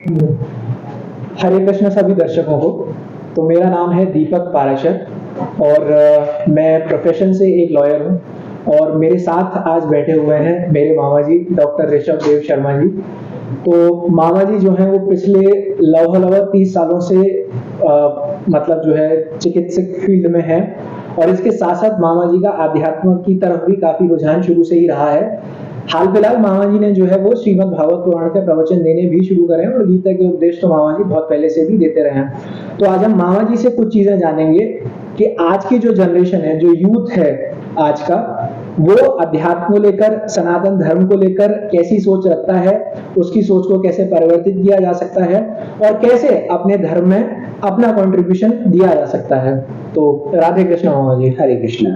हरे कृष्ण सभी दर्शकों को। तो मेरा नाम है दीपक पाराशर और मैं प्रोफेशन से एक लॉयर हूँ और मेरे साथ आज बैठे हुए हैं मेरे मामा जी डॉक्टर ऋषभ देव शर्मा जी। तो मामा जी जो हैं वो पिछले लगभग 30 सालों से मतलब जो है चिकित्सक फील्ड में हैं और इसके साथ साथ मामा जी का आध्यात्म की तरफ भी काफी रुझान शुरू से ही रहा है। हाल फिलहाल मामा जी ने जो है वो श्रीमद् भागवत पुराण के प्रवचन देने भी शुरू करे हैं और गीता के उपदेश तो मामा जी बहुत पहले से भी देते रहे हैं। तो आज हम मामा जी से कुछ चीजें जानेंगे कि आज की जो जनरेशन है, जो यूथ है आज का, वो अध्यात्म को लेकर, सनातन धर्म को लेकर कैसी सोच रखता है, उसकी सोच को कैसे परिवर्तित किया जा सकता है और कैसे अपने धर्म में अपना कंट्रीब्यूशन दिया जा सकता है। तो राधे कृष्ण मामा जी। हरे कृष्ण।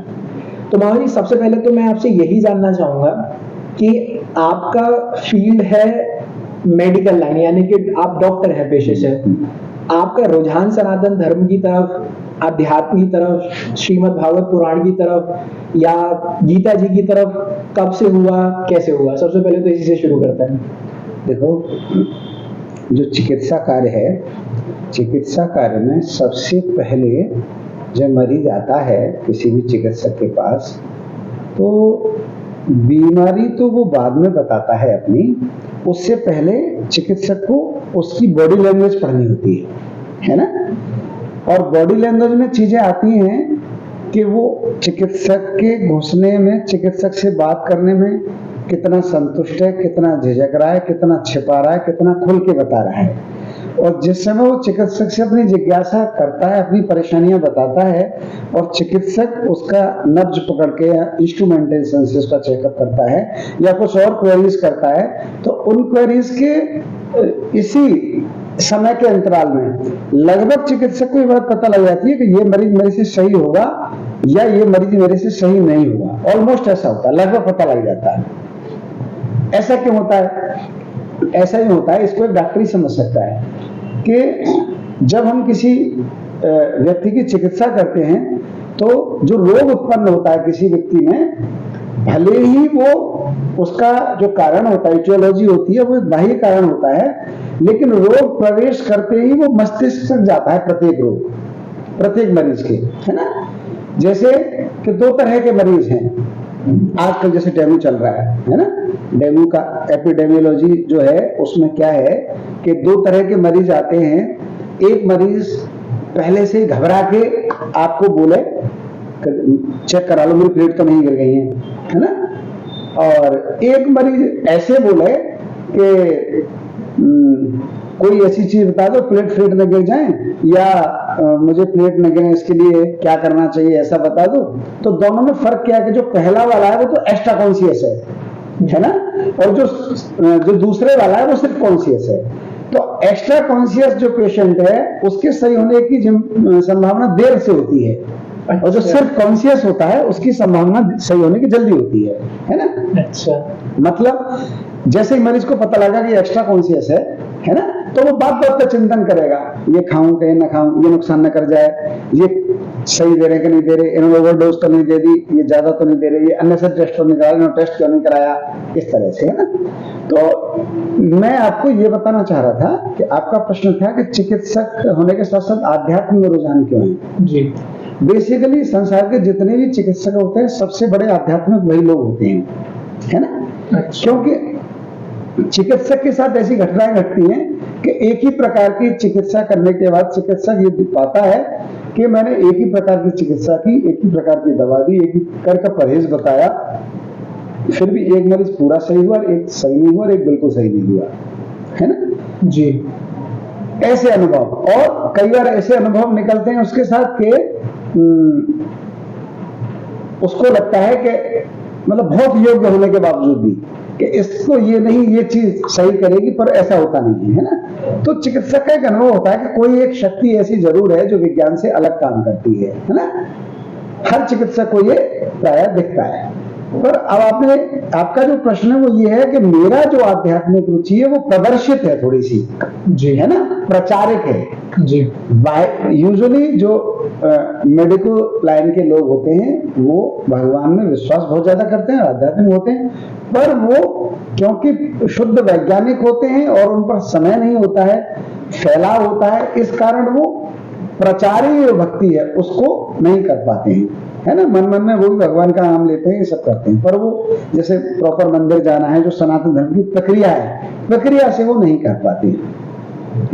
तो मामा जी सबसे पहले तो मैं आपसे यही जानना चाहूंगा कि आपका फील्ड है मेडिकल लाइन, यानी कि आप डॉक्टर हैं पेशे से, आपका रुझान सनातन धर्म की तरफ, अध्यात्म की तरफ, श्रीमद् भागवत पुराण की तरफ या गीता जी की तरफ कब से हुआ, कैसे हुआ? सबसे पहले तो इसी से शुरू करते हैं। देखो, जो चिकित्सा कार्य है, चिकित्सा कार्य में सबसे पहले जब मरीज आता है किसी भी चिकित्सक के पास, तो बीमारी तो वो बाद में बताता है अपनी, उससे पहले चिकित्सक को उसकी बॉडी लैंग्वेज पढ़नी होती है ना। और बॉडी लैंग्वेज में चीजें आती हैं कि वो चिकित्सक के घुसने में, चिकित्सक से बात करने में कितना संतुष्ट है, कितना झिझक रहा है, कितना छिपा रहा है, कितना खुल के बता रहा है। और जिस समय वो चिकित्सक से अपनी जिज्ञासा करता है, अपनी परेशानियां बताता है और चिकित्सक उसका नब्ज पकड़ के या इंस्ट्रूमेंटेशन से उसका चेकअप करता है या कुछ और क्वेरीज करता है, तो उन क्वेरीज के इसी समय के अंतराल में लगभग चिकित्सक को ये बात पता लग जाती है कि ये मरीज मेरे से सही होगा या ये मरीज मेरे से सही नहीं होगा। ऑलमोस्ट ऐसा होता है, लगभग पता लग जाता है। ऐसा क्यों होता है? ऐसा ही होता है, इसको एक डॉक्टर ही समझ सकता है कि जब हम किसी व्यक्ति की चिकित्सा करते हैं तो जो रोग उत्पन्न होता है किसी व्यक्ति में, भले ही वो उसका जो कारण होता है, इटियोलॉजी होती है, वो एक बाह्य कारण होता है, लेकिन रोग प्रवेश करते ही वो मस्तिष्क तक जाता है। प्रत्येक रोग, प्रत्येक मरीज के, है ना। जैसे कि दो तरह के मरीज हैं आजकल, जैसे डेंगू चल रहा है ना। डेंगू का एपिडेमियोलॉजी जो है उसमें क्या है कि दो तरह के मरीज आते हैं। एक मरीज पहले से घबरा के आपको बोले चेक करा लो, मेरी प्लेट तो नहीं गिर गई है ना। और एक मरीज ऐसे बोले कि कोई ऐसी चीज बता दो प्लेट फ्लेट न गिर जाए, या मुझे प्लेट न गिरे इसके लिए क्या करना चाहिए, ऐसा बता दो। तो दोनों में फर्क क्या है कि जो पहला वाला है वो तो एक्स्ट्रा कॉन्शियस है ना, और जो दूसरे वाला है वो सिर्फ कॉन्शियस है। तो एक्स्ट्रा कॉन्शियस जो पेशेंट है उसके सही होने की संभावना देर से होती है, और जो सिर्फ कॉन्शियस होता है उसकी संभावना सही होने की जल्दी होती है ना। अच्छा, मतलब जैसे ही मरीज को पता लगा कि एक्स्ट्रा कॉन्शियस है ना, तो वो बात बात का चिंतन करेगा, ये खाऊं कहीं ना खाऊं, ये नुकसान न कर जाए, ये सही दे रहे कि नहीं दे रहे, इन्होंने ओवरडोज तो नहीं दे दी, ये ज्यादा तो नहीं दे रहे, ये अननेसेसरी टेस्ट तो नहीं करा, इन्होंने टेस्ट क्यों नहीं कराया, इस तरह से, है ना। तो मैं आपको ये बताना चाह रहा था कि आपका प्रश्न था कि चिकित्सक होने के साथ साथ आध्यात्म में रुझान क्यों है। जी, बेसिकली संसार के जितने भी चिकित्सक होते हैं सबसे बड़े आध्यात्मिक वही लोग होते हैं, है ना। अच्छा। क्योंकि चिकित्सक के साथ ऐसी घटनाएं घटती हैं कि एक ही प्रकार की चिकित्सा करने के बाद चिकित्सक ये पाता है कि मैंने एक ही प्रकार की चिकित्सा की, एक ही प्रकार की दवा दी, एक ही प्रकार का परहेज बताया, फिर भी एक मरीज पूरा सही हुआ, एक सही नहीं हुआ, एक बिल्कुल सही नहीं हुआ, है ना जी। ऐसे अनुभव, और कई बार ऐसे अनुभव निकलते हैं उसके साथ के उसको लगता है कि मतलब बहुत योग्य होने के बावजूद भी कि इसको ये नहीं, ये चीज सही करेगी, पर ऐसा होता नहीं है ना। तो चिकित्सक का एक अनुभव होता है कि कोई एक शक्ति ऐसी जरूर है जो विज्ञान से अलग काम करती है ना। हर चिकित्सक को ये प्रायः दिखता है। पर अब आपका जो प्रश्न है वो ये है कि मेरा जो आध्यात्मिक रुचि है वो प्रदर्शित है थोड़ी सी, जी है ना, प्रचारिक है जी। यूजुअली जो मेडिकल लाइन के लोग होते हैं वो भगवान में विश्वास बहुत ज्यादा करते हैं, आध्यात्मिक होते हैं, पर वो क्योंकि शुद्ध वैज्ञानिक होते हैं और उन पर समय नहीं होता है, फैलाव होता है, इस कारण वो प्रचारी जो भक्ति है उसको नहीं कर पाते हैं, है ना। मन मन में वो भी भगवान का नाम लेते हैं, ये सब करते हैं, पर वो जैसे प्रॉपर मंदिर जाना है जो सनातन धर्म की प्रक्रिया है, प्रक्रिया से वो नहीं कर पाते हैं।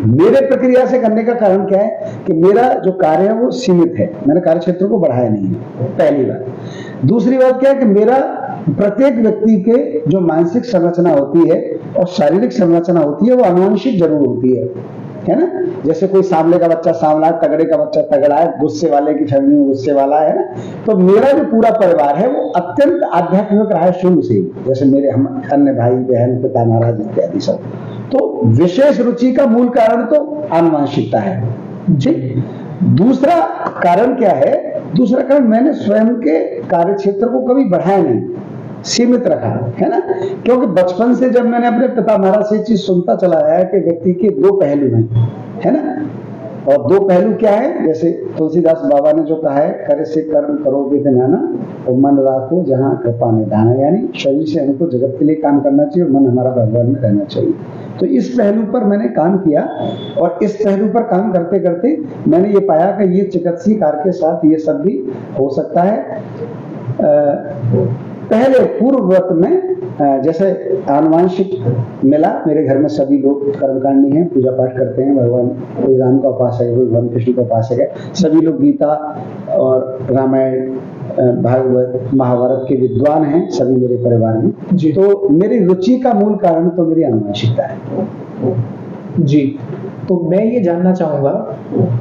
मेरे प्रक्रिया से करने का कारण क्या है कि मेरा जो कार्य है वो सीमित है, मैंने कार्य क्षेत्र को बढ़ाया नहीं है, पहली बात। दूसरी बात क्या है कि मेरा प्रत्येक व्यक्ति के जो मानसिक संरचना होती है और शारीरिक संरचना होती है वो आनुवंशिक जरूर होती है ना। जैसे कोई सांवले का बच्चा सांवला है, तगड़े का बच्चा तगड़ा है, गुस्से वाले की फैमिली में गुस्से वाला है ना। तो मेरा जो पूरा परिवार है वो अत्यंत आध्यात्मिक रहा है शुरू से, जैसे मेरे हम अन्य भाई बहन पिता महाराज इत्यादि सब। तो विशेष रुचि का मूल कारण तो आनुवंशिकता है जी। दूसरा कारण क्या है, दूसरा कारण मैंने स्वयं के कार्य क्षेत्र को कभी बढ़ाया नहीं, सीमित रखा, है ना। क्योंकि बचपन से जब मैंने अपने पिता महाराज से चीज सुनता चला आया कि व्यक्ति के दो पहलू हैं, है ना। और दो पहलू क्या है, जैसे तुलसीदास बाबा ने जो कहा है, करे से कर्म करो विधनाना और मन राखो जहाँ कृपा निधाना, यानी शरीर से हमको जगत के लिए काम करना चाहिए और मन हमारा भगवान में रहना चाहिए। तो इस पहलू पर मैंने काम किया और इस पहलू पर काम करते करते मैंने ये पाया कि ये चिकित्सीय कार्य के साथ ये सब भी हो सकता है। पहले पूर्व व्रत में जैसे आनुवंशिक मिला, मेरे घर में सभी लोग कर्मकांडी हैं, पूजा पाठ करते हैं, भगवान कोई राम का उपासक है, कोई भगवान कृष्ण का उपासक है, सभी लोग गीता और रामायण भागवत महाभारत के विद्वान हैं सभी मेरे परिवार में जी। तो मेरी रुचि का मूल कारण तो मेरी आनुवंशिकता है जी। तो मैं ये जानना चाहूंगा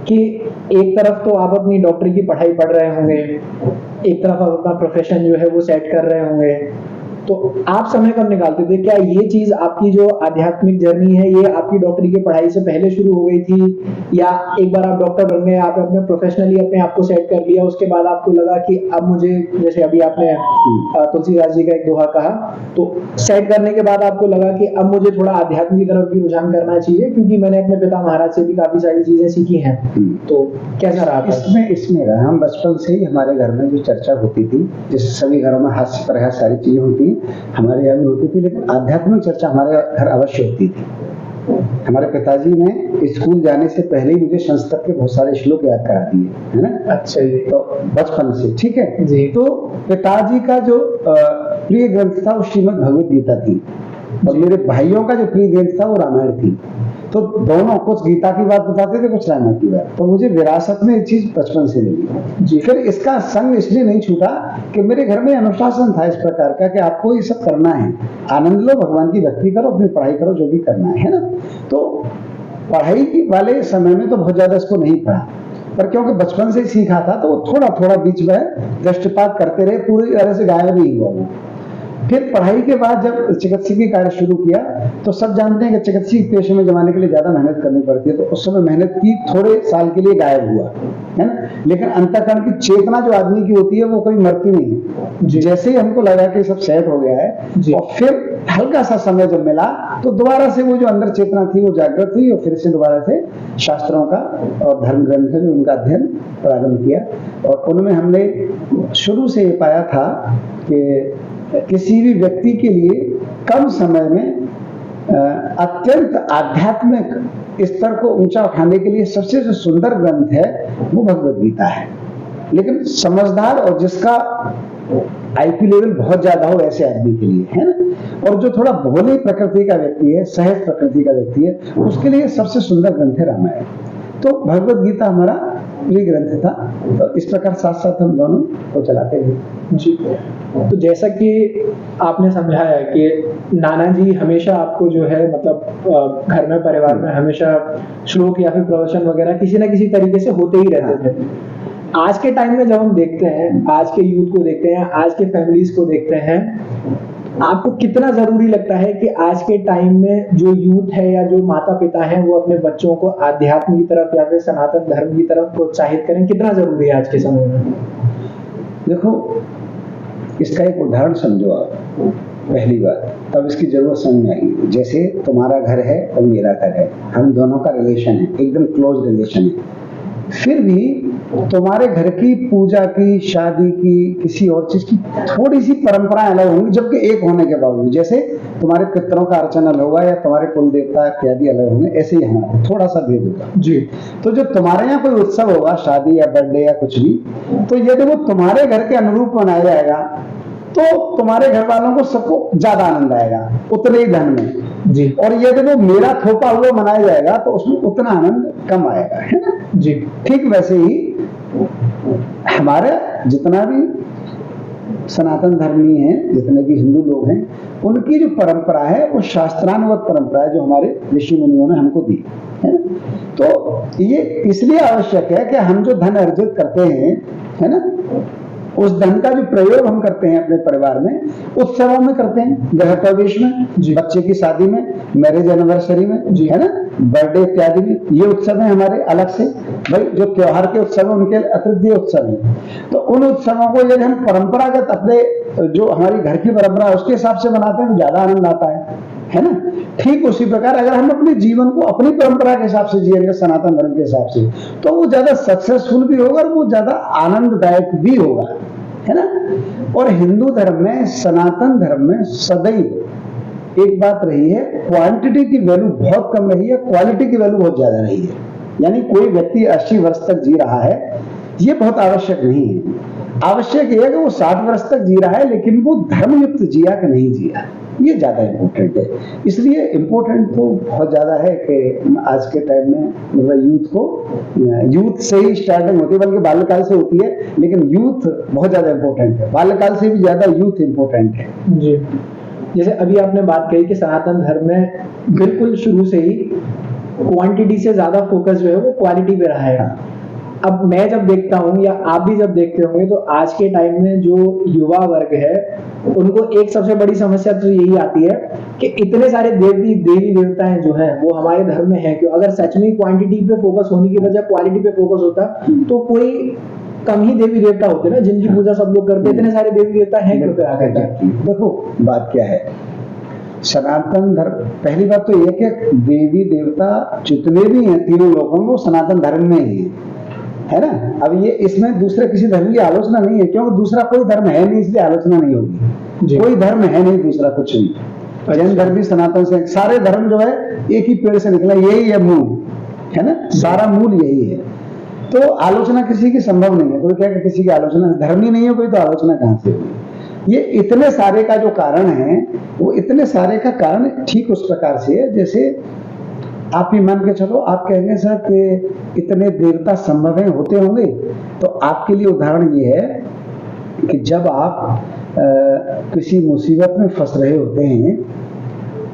कि एक तरफ तो आप अपनी डॉक्टरी की पढ़ाई पढ़ रहे होंगे, एक तरफ आप अपना प्रोफेशन जो है वो सेट कर रहे होंगे, तो आप समय कब निकालते थे? क्या ये चीज आपकी जो आध्यात्मिक जर्नी है ये आपकी डॉक्टरी की पढ़ाई से पहले शुरू हो गई थी, या एक बार आप डॉक्टर बन गए, आप अपने प्रोफेशनली अपने आप को सेट कर लिया, उसके बाद आपको लगा कि अब मुझे, जैसे अभी आपने तुलसीदास जी का एक दोहा कहा, तो सेट करने के बाद आपको लगा कि अब मुझे थोड़ा आध्यात्म की तरफ भी रुझान करना चाहिए क्योंकि मैंने अपने पिता महाराज से भी काफी सारी चीजें सीखी हैं। तो कैसा रहा? इसमें रहा, हम बचपन से ही हमारे घर में जो चर्चा होती थी, जैसे सभी घरों में हास्य प्रयास सारी चीजें होती, हमारे यहाँ भी होती थी, लेकिन आध्यात्मिक चर्चा हमारे घर अवश्य होती थी। हमारे पिताजी ने स्कूल जाने से पहले ही मुझे संस्कृत के बहुत सारे श्लोक याद करा दिए, है ना। अच्छा जी। तो बचपन से, ठीक है जी। तो पिताजी का जो प्रिय ग्रंथ था वो श्रीमद् भगवद गीता थी और मेरे भाइयों का जो प्रिय ग्रंथ था वो रामायण थी। तो दोनों कुछ गीता की बात बताते थे, कुछ रामायण की बात। तो मुझे विरासत में एक चीज बचपन से मिली जी। फिर इसका संग इसलिए नहीं छूटा कि मेरे घर में अनुशासन था इस प्रकार का कि आपको ये सब करना है, आनंद लो, भगवान की भक्ति करो, अपनी पढ़ाई करो, जो भी करना है ना। तो पढ़ाई वाले समय में तो बहुत ज्यादा इसको नहीं पढ़ा, पर क्योंकि बचपन से ही सीखा था तो वो थोड़ा थोड़ा बीच में दृष्टिपात करते रहे, पूरी तरह से गायब नहीं हुआ वो। फिर पढ़ाई के बाद जब चिकित्सकीय कार्य शुरू किया तो सब जानते हैं कि चिकित्सीय पेशे में जमाने के लिए ज्यादा मेहनत करनी पड़ती है, तो उस समय मेहनत की, थोड़े साल के लिए गायब हुआ, है ना। लेकिन अंतःकरण की चेतना जो आदमी की होती है वो कभी मरती नहीं है। जैसे ही हमको लगा कि सब सेट हो गया है और फिर हल्का सा समय जब मिला तो दोबारा से वो जो अंदर चेतना थी वो जागृत हुई और फिर से दोबारा से शास्त्रों का और धर्म ग्रंथ में उनका अध्ययन प्रारंभ किया। और उनमें हमने शुरू से ये पाया था कि किसी भी व्यक्ति के लिए कम समय में अत्यंत आध्यात्मिक स्तर को ऊंचा उठाने के लिए सबसे जो सुंदर ग्रंथ है वो भगवद गीता है। लेकिन समझदार और जिसका आईक्यू लेवल बहुत ज्यादा हो ऐसे आदमी के लिए, है ना। और जो थोड़ा भोली प्रकृति का व्यक्ति है, सहज प्रकृति का व्यक्ति है, उसके लिए सबसे सुंदर ग्रंथ है रामायण। तो भगवद गीता हमारा प्रिय ग्रंथ था, तो इस प्रकार साथ साथ हम दोनों को चलाते हैं जी। तो जैसा कि आपने समझाया कि नाना जी हमेशा आपको जो है मतलब घर में परिवार में हमेशा श्लोक या फिर प्रवचन वगैरह किसी ना किसी तरीके से होते ही रहते थे। आज के टाइम में जब हम देखते हैं, आज के यूथ को देखते हैं, आज के फैमिलीज को देखते हैं, आपको कितना जरूरी लगता है कि आज के टाइम में जो यूथ है या जो माता पिता है वो अपने बच्चों को आध्यात्म की तरफ या फिर सनातन धर्म की तरफ प्रोत्साहित करें? कितना जरूरी है आज के समय में? देखो, इसका एक उदाहरण समझो आप। पहली बात, तब इसकी जरूरत समझ में आएगी। जैसे तुम्हारा घर है और मेरा घर है, हम दोनों का रिलेशन है, एकदम क्लोज रिलेशन है। फिर भी तुम्हारे घर की पूजा की, शादी की, किसी और चीज की थोड़ी सी परंपराएं अलग होंगी, जबकि एक होने के बावजूद। जैसे तुम्हारे पितरों का अर्चन अलग होगा या तुम्हारे कुल देवता इत्यादि अलग होंगे, ऐसे ही हमारे थोड़ा सा भेद होगा जी। तो जो तुम्हारे यहाँ कोई उत्सव होगा, शादी या बर्थडे या कुछ भी, तो यदि वो तुम्हारे घर के अनुरूप मनाया जाएगा तो तुम्हारे घर वालों को सबको ज्यादा आनंद आएगा, उतने ही धन में जी। और यदि वो मेरा थोपा हुआ मनाया जाएगा तो उसमें उतना आनंद कम आएगा, है ना जी। ठीक वैसे ही हमारे जितना भी सनातन धर्मी हैं, जितने भी हिंदू लोग हैं, उनकी जो परंपरा है वो शास्त्रानुगत परंपरा है, जो हमारे ऋषि मुनियों ने हमको दी है। तो ये इसलिए आवश्यक है कि हम जो धन अर्जित करते हैं, है ना, उस धन का जो प्रयोग हम करते हैं अपने परिवार में, उत्सवों में करते हैं, गृह प्रवेश में, बच्चे की शादी में, मैरिज एनिवर्सरी में, है ना, बर्थडे इत्यादि में, ये उत्सव है हमारे अलग से। भाई जो त्योहार के उत्सव है उनके अतिरिक्त ये उत्सव है। तो उन उत्सवों को यदि हम परंपरागत अपने जो हमारी घर की परंपरा है उसके हिसाब से मनाते हैं तो ज्यादा आनंद आता है ना। ठीक उसी प्रकार अगर हम अपने जीवन को अपनी परंपरा के हिसाब से जिएंगे, सनातन धर्म के हिसाब से, तो वो ज्यादा सक्सेसफुल भी होगा और वो ज्यादा आनंददायक भी होगा, है ना। और हिंदू धर्म में, सनातन धर्म में सदैव एक बात रही है, क्वांटिटी की वैल्यू बहुत कम रही है, क्वालिटी की वैल्यू बहुत ज्यादा रही है। यानी कोई व्यक्ति 80 वर्ष तक जी रहा है, ये बहुत आवश्यक नहीं है। आवश्यक यह है कि वो 60 वर्ष तक जी रहा है लेकिन वो धर्मयुक्त जिया कि नहीं जिया, ये ज्यादा इंपॉर्टेंट है। इसलिए इंपॉर्टेंट तो बहुत ज्यादा है कि आज के टाइम में मतलब यूथ से ही स्टार्टिंग होती है, बल्कि बाल्यकाल से होती है, लेकिन यूथ बहुत ज्यादा इंपॉर्टेंट है, बाल्यकाल से भी ज्यादा यूथ इंपॉर्टेंट है जी। जैसे अभी आपने बात कही कि सनातन धर्म में बिल्कुल शुरू से ही क्वांटिटी से ज्यादा फोकस जो है वो क्वालिटी पे रहा है। अब मैं जब देखता हूँ या आप भी जब देखते होंगे तो आज के टाइम में जो युवा वर्ग है उनको एक सबसे बड़ी समस्या तो यही आती है कि इतने सारे देवी देवताएं जो हैं वो हमारे धर्म में हैं क्यों। अगर सच में क्वांटिटी पे फोकस होने की बजाय क्वालिटी पे फोकस होता तो कोई कम ही देवी देवता होते ना जिनकी पूजा सब लोग करते। इतने सारे देवी देवता हैं क्यों फिर आगे? देखो बात क्या है, सनातन धर्म, पहली बात तो यह कि देवी देवता जितने भी हैं तीनों लोगों में वो सनातन धर्म में ही है ना। अब ये इसमें दूसरे किसी धर्म की आलोचना नहीं है, क्योंकि दूसरा कोई धर्म है नहीं, इसलिए आलोचना नहीं होगी। कोई धर्म है नहीं दूसरा कुछ भी। जैन धर्म भी सनातन से, सारे धर्म जो है एक ही पेड़ से निकला, यही है मूल, है ना, सारा मूल यही है। तो आलोचना किसी की संभव नहीं है। कोई कहेगा किसी की आलोचना, धर्म ही नहीं है कोई तो आलोचना कहां से होगी। ये इतने सारे का जो कारण है वो इतने सारे का कारण ठीक उस प्रकार से है जैसे आप ही मान के चलो, आप कहेंगे सर कि इतने देवता संभव है होते होंगे, तो आपके लिए उदाहरण ये है कि जब आप किसी मुसीबत में फंस रहे होते हैं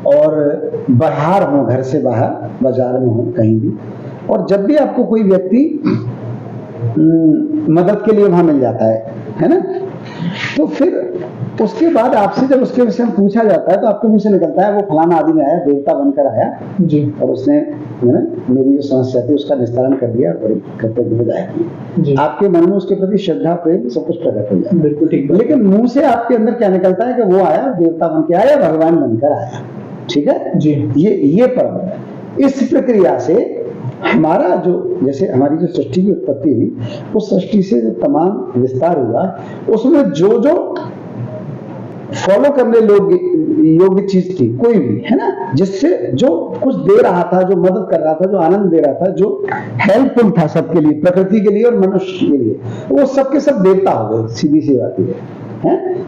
और बाहर हो, घर से बाहर, बाजार में हो, कहीं भी, और जब भी आपको कोई व्यक्ति मदद के लिए वहां मिल जाता है ना, तो फिर उसके बाद आपसे जब उसके विषय में पूछा जाता है तो आपके मुंह से निकलता है वो फलाना आदमी आया, देवता बनकर आया जी, और उसने मेरी जो समस्या थी उसका निस्तारण कर दिया और कृतज्ञ जाएगी। आपके मन में उसके प्रति श्रद्धा, प्रेम सब कुछ प्रकट हो जाता है। बिल्कुल ठीक। लेकिन मुंह से आपके अंदर क्या निकलता है कि वो आया, देवता बन के आया, भगवान बनकर आया। ठीक है जी, ये परम है। इस प्रक्रिया से हमारा जो, जैसे हमारी जो सृष्टि की उत्पत्ति हुई, उस सृष्टि से जो तमाम विस्तार हुआ, उसमें जो जो फॉलो करने योग्य चीज थी कोई भी, है ना, जिससे जो कुछ दे रहा था, जो मदद कर रहा था, जो आनंद दे रहा था, जो हेल्पफुल था सबके लिए, प्रकृति के लिए और मनुष्य के लिए, वो सबके सब देवता हो गए। सीधी सी बात है।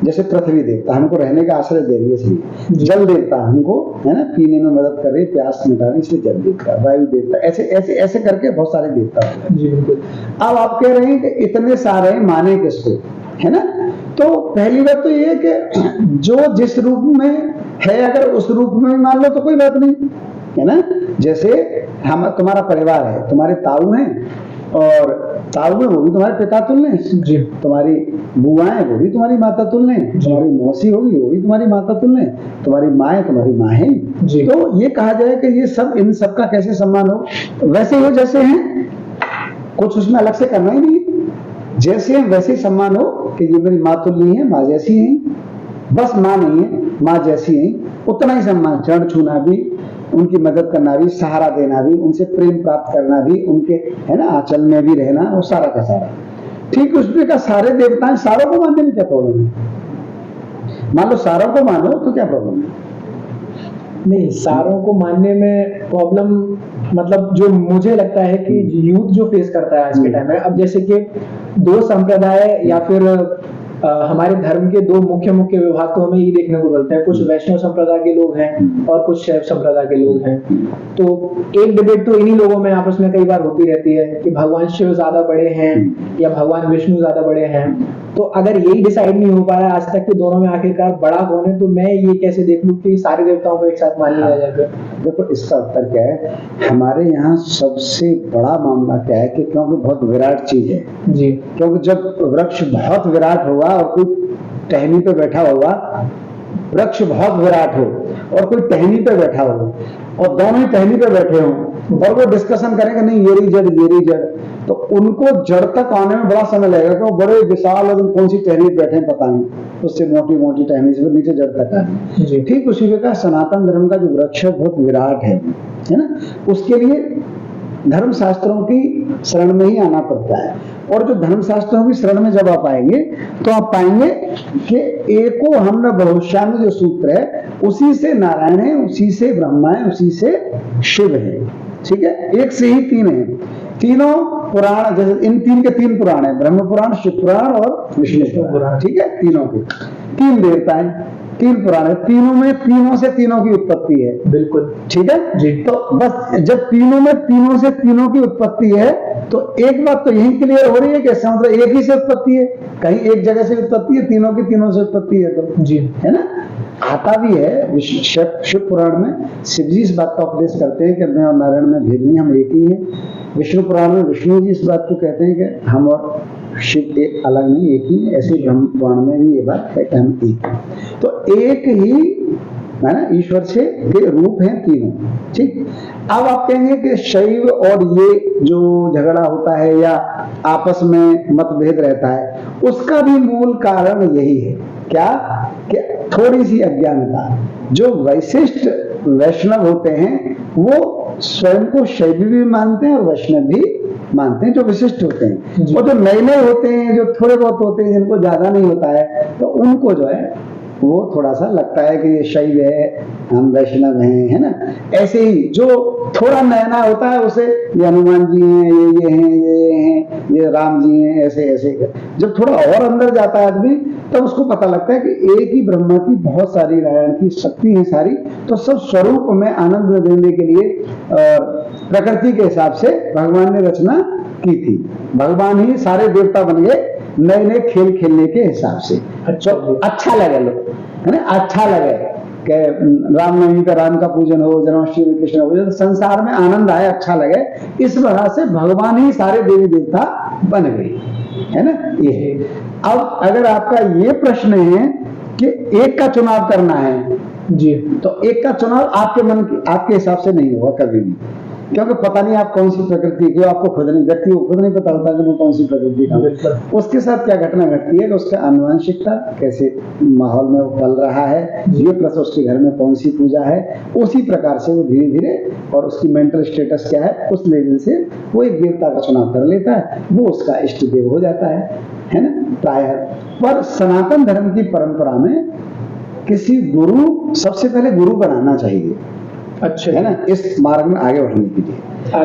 जैसे पृथ्वी देवता हमको रहने का आश्रय दे रही है इसलिए, जल देवता हमको, है ना, पीने में मदद कर रही है, प्यास मिटा रही है इसलिए जल देवता, वायु देवता, ऐसे ऐसे ऐसे करके बहुत सारे देवता हो गए। जी बिल्कुल। अब आप कह रहे हैं कि इतने सारे माने किसको, है ना। तो पहली बात तो ये है कि जो जिस रूप में है, अगर उस रूप में मान लो तो कोई बात नहीं, है ना। जैसे हम, तुम्हारा परिवार है, तुम्हारे ताऊ हैं और ताऊ है वो भी तुम्हारे पिता तुल्य जी, तुम्हारी बुआएं वो भी तुम्हारी माता तुल्य, तुम्हारी मौसी होगी वो भी तुम्हारी माता तुल्य, तुम्हारी माँ है तुम्हारी माँ है जी। तो ये कहा जाए कि ये सब, इन सब का कैसे सम्मान हो, वैसे हो जैसे हैं, कुछ उसमें अलग से करना ही नहीं, जैसे हैं वैसे ही सम्मान हो। कि ये मेरी माँ तुल्य है, माँ जैसी है, बस माँ नहीं है, माँ जैसी है, उतना ही सम्मान, चरण छूना भी, उनकी मदद करना भी, सहारा देना भी, उनसे प्रेम प्राप्त करना भी, उनके है ना आंचल में भी रहना, वो सारा का सारा। ठीक उसमें का सारे देवताएं, सारों को मानने में क्या प्रॉब्लम है? मान लो सारों को मानो तो क्या प्रॉब्लम है? नहीं, सारों को मानने में प्रॉब्लम मतलब जो मुझे लगता है कि यूथ जो फेस करता है आज के टाइम में, अब जैसे कि दो संप्रदाय या फिर हमारे धर्म के दो मुख्य मुख्य विभाग तो हमें ये देखने को मिलते हैं, कुछ वैष्णव संप्रदाय के लोग हैं और कुछ शैव संप्रदाय के लोग हैं। तो एक डिबेट तो इन्हीं लोगों में आपस में कई बार होती रहती है कि भगवान शिव ज्यादा बड़े हैं या भगवान विष्णु ज्यादा बड़े हैं। तो अगर यही डिसाइड नहीं हो पा रहा है आज तक कि दोनों में आखिरकार बड़ा कौन है, तो मैं ये कैसे देख लूं कि सारे देवताओं को एक साथ मान लिया जाए? देखो इसका उत्तर क्या है, हमारे यहाँ सबसे बड़ा मामला क्या है कि क्योंकि बहुत विराट चीज है जी, क्योंकि जब वृक्ष बहुत विराट होगा और कोई टहनी पे बैठा होगा, वृक्ष बहुत विराट हो और कोई टहनी पे बैठा हो और दोनों ही टहनी पे बैठे हों और वो डिस्कशन करेंगे नहीं ये रही जड़ ये रही जड़, तो उनको जड़ तक आने में बड़ा समय लगेगा कि वो बड़े विशाल और कौन सी टहनी पे बैठे हैं पता नहीं, उससे मोटी मोटी टहनी से नीचे जड़ तक आने। ठीक उसी प्रकार सनातन धर्म का जो वृक्ष है बहुत विराट है ना, उसके लिए धर्म शास्त्रों की शरण में ही आना पड़ता है। और जो धर्म शास्त्रों की शरण में जब आप आएंगे तो आप पाएंगे कि एको हम न बहुश्यामी जो सूत्र है उसी से नारायण है, उसी से ब्रह्मा है, उसी से शिव है। ठीक है, एक से ही तीन है, तीनों पुराण, जैसे इन तीन के तीन पुराण है, ब्रह्म पुराण, शिव पुराण और विष्णु पुराण। ठीक है, तीनों के तीन देवता है, तीन पुराण है, तीनों में तीनों से तीनों की उत्पत्ति है। बिल्कुल ठीक है जी। तो बस जब तीनों में तीनों से तीनों की उत्पत्ति है तो एक बात तो यही क्लियर हो रही है कि इसका मतलब एक ही से उत्पत्ति है, कहीं एक जगह से उत्पत्ति है, तीनों की तीनों से उत्पत्ति है तो जी, है ना। आता भी है शिव पुराण में, शिव जी इस बात का उपदेश करते हैं कि मैं और नारायण में भेद नहीं, हम एक ही हैं। विष्णु पुराण में विष्णु जी इस बात को कहते हैं कि हम और शिव एक अलग नहीं एक ही। ऐसे ब्रह्म पुराण में भी ये बात है कि हम एक हैं। तो एक ही है ना, ईश्वर से के रूप हैं तीनों। ठीक, अब आप कहेंगे कि शैव और ये जो झगड़ा होता है या आपस में मतभेद रहता है उसका भी मूल कारण यही है क्या कि थोड़ी सी अज्ञानता। जो वैशिष्ट वैष्णव होते हैं वो स्वयं को शैव भी मानते हैं और वैष्णव भी मानते हैं, जो विशिष्ट होते हैं। और जो नए नए होते हैं, जो थोड़े बहुत होते हैं, जिनको ज्यादा नहीं होता है, तो उनको जो है वो थोड़ा सा लगता है कि ये शैव है, हम वैष्णव हैं, है ना। ऐसे ही जो थोड़ा नया नया होता है उसे ये हनुमान जी हैं, ये हैं, ये हैं, ये राम जी हैं, ऐसे ऐसे। जब थोड़ा और अंदर जाता है आदमी तब उसको पता लगता है कि एक ही ब्रह्मा की बहुत सारी, नारायण की शक्ति है सारी, तो सब स्वरूप में आनंद देने के लिए प्रकृति के हिसाब से भगवान ने रचना की थी। भगवान ही सारे देवता बन गए नए नए खेल खेलने के हिसाब से। अच्छा लगे लोग, है ना, अच्छा लगे कि रामनवमी का राम का पूजन हो, जन्माष्टमी में कृष्ण पूजन, तो संसार में आनंद आए, अच्छा लगे। इस वजह से भगवान ही सारे देवी देवता बन गए, है ना। ये अब अगर आपका ये प्रश्न है कि एक का चुनाव करना है जी, तो एक का चुनाव आपके मन की, आपके हिसाब से नहीं होगा कभी भी, क्योंकि पता नहीं आप कौन सी प्रकृति के हो, आपको खुद नहीं, व्यक्ति को खुद नहीं पता होता कि वो कौन सी प्रकृति का। उसके साथ क्या घटना घटती है कि उसका आनुवंशिकता कैसे माहौल में वो पल रहा है, ये प्लस उसके घर में कौन सी पूजा है, उसी प्रकार से वो धीरे धीरे, और उसकी मेंटल स्टेटस क्या है, उस लेवल से वो एक देवता का चुनाव कर लेता है, वो उसका इष्ट देव हो जाता है ना प्राय। पर सनातन धर्म की परंपरा में किसी गुरु, सबसे पहले गुरु बनाना चाहिए, अच्छा है ना, इस मार्ग में आगे बढ़ने के लिए।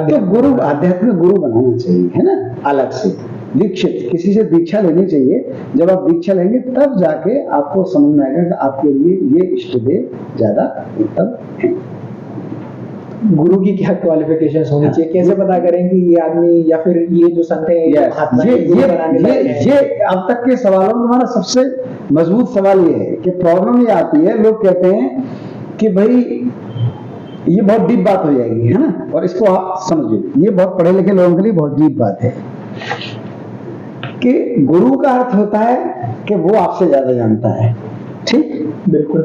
तो गुरु, आध्यात्मिक गुरु बनाना चाहिए, है ना, अलग से दीक्षित, किसी से दीक्षा लेनी चाहिए। जब आप दीक्षा लेंगे तब जाके आपको समझ में आएगा कि आपके लिए ये इष्ट देव ज्यादा उत्तम है। गुरु की क्या क्वालिफिकेशंस होनी चाहिए, कैसे पता करें कि ये आदमी या फिर ये जो संत है ये अब तक के सवालों में तुम्हारा सबसे मजबूत सवाल ये है कि प्रॉब्लम ये आती है, लोग कहते हैं कि भाई ये बहुत डीप बात हो जाएगी, है ना, और इसको आप समझिए, ये बहुत पढ़े लिखे लोगों के लिए बहुत डीप बात है कि गुरु का अर्थ होता है कि वो आपसे ज्यादा जानता है। ठीक, बिल्कुल।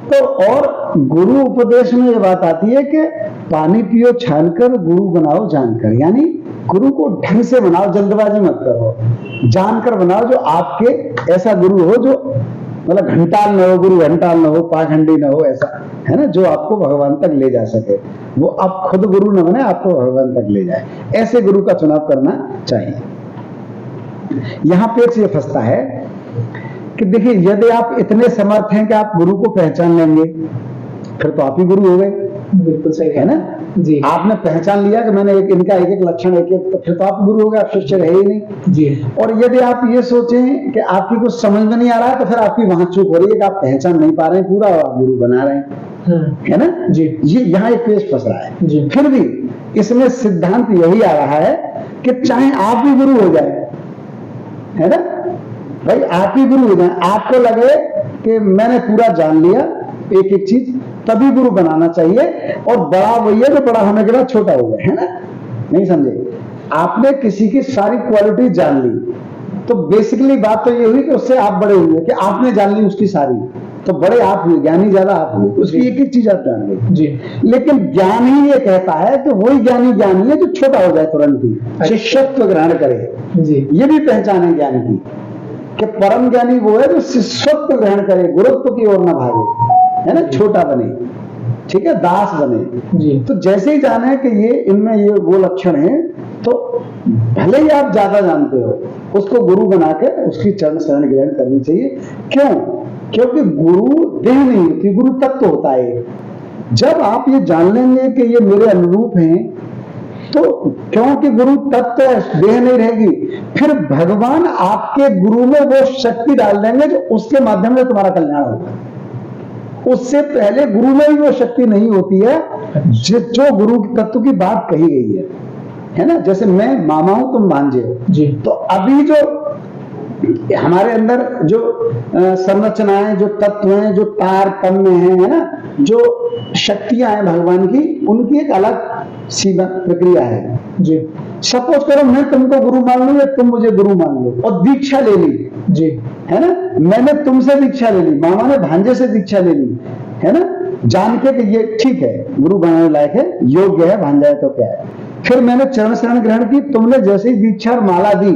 तो और गुरु उपदेश में ये बात आती है कि पानी पियो छानकर, गुरु बनाओ जानकर, यानी गुरु को ढंग से बनाओ, जल्दबाजी मत करो। जानकर बनाओ जो आपके ऐसा गुरु हो, जो मतलब घंटाल न हो, गुरु घंटाल न हो, पाखंडी न हो, ऐसा है ना, जो आपको भगवान तक ले जा सके। वो आप खुद गुरु न बने, आपको भगवान तक ले जाए, ऐसे गुरु का चुनाव करना चाहिए। यहां पेच ये फंसता है कि देखिए, यदि आप इतने समर्थ हैं कि आप गुरु को पहचान लेंगे, फिर तो आप ही गुरु हो गए। बिल्कुल सही है ना जी। आपने पहचान लिया कि मैंने इनका एक एक लक्षण एक एक, तो फिर तो आप गुरु हो गए, आप शिष्य रहे ही नहीं जी। और यदि आप ये सोचें कि आपकी कुछ समझ में नहीं आ रहा है, तो फिर आपकी वहां चूक हो रही है कि आप पहचान नहीं पा रहे हैं पूरा, आप गुरु बना रहे हैं। है ना जी। ये यहाँ एक पेच फंस रहा है जी। फिर भी इसमें सिद्धांत यही आ रहा है कि चाहे आप भी गुरु हो जाए, है ना भाई, आप ही गुरु हो जाए, आपको लगे कि मैंने पूरा जान लिया एक एक चीज, तभी गुरु बनाना चाहिए। और बड़ा वही है जो बड़ा होने के बाद छोटा हो गया, है ना, नहीं समझे। आपने किसी की सारी क्वालिटी जान ली, तो बेसिकली बात तो ये हुई कि उससे आप बड़े हुए, कि आपने जान ली उसकी सारी, तो बड़े आप हुए, ज्ञानी ज्यादा आप हुए, उसकी एक एक चीज आप जान गए जी। लेकिन ज्ञान ही ये कहता है कि वही ज्ञानी ज्ञानी है जो छोटा हो जाए तुरंत ही, शिष्यत्व ग्रहण करे। जी। ये भी पहचान है ज्ञान की कि परम ज्ञानी वो है जो शिष्यत्व ग्रहण करे, गुरुत्व की ओर न भागे, है ना, छोटा बने, ठीक है, दास बने जी। तो जैसे ही जाने कि ये इनमें ये वो लक्षण है, तो भले ही आप ज्यादा जानते हो, उसको गुरु बना के उसकी चरण शरण ग्रहण करनी चाहिए। क्यों? क्योंकि गुरु देह नहीं होती, गुरु तत्व होता है। जब आप ये जान लेंगे कि ये मेरे अनुरूप हैं, तो क्योंकि गुरु तत्व है, देह नहीं रहेगी, फिर भगवान आपके गुरु में वो शक्ति डाल देंगे जो उसके माध्यम से तुम्हारा कल्याण होगा। उससे पहले गुरु में भी वो शक्ति नहीं होती है जो गुरु तत्व की बात कही गई है ना। जैसे मैं मामा हूं, तुम भांजे हो जी। तो अभी जो हमारे अंदर जो संरचनाएं, जो तत्व हैं, जो तारतम्य है ना, जो शक्तियां हैं भगवान की, उनकी एक अलग सीमा प्रक्रिया है जी। सपोज करो मैं तुमको गुरु मान लूं या तुम मुझे गुरु मान लो और दीक्षा ले ली जी, है ना, मैंने तुमसे दीक्षा ले ली, मामा ने भांजे से दीक्षा ले ली, है ना, जान के कि ये ठीक है, गुरु बनाने लायक है, योग्य है, भांजा है तो क्या है। फिर मैंने चरण शरण ग्रहण की, तुमने जैसे ही दीक्षा और माला दी,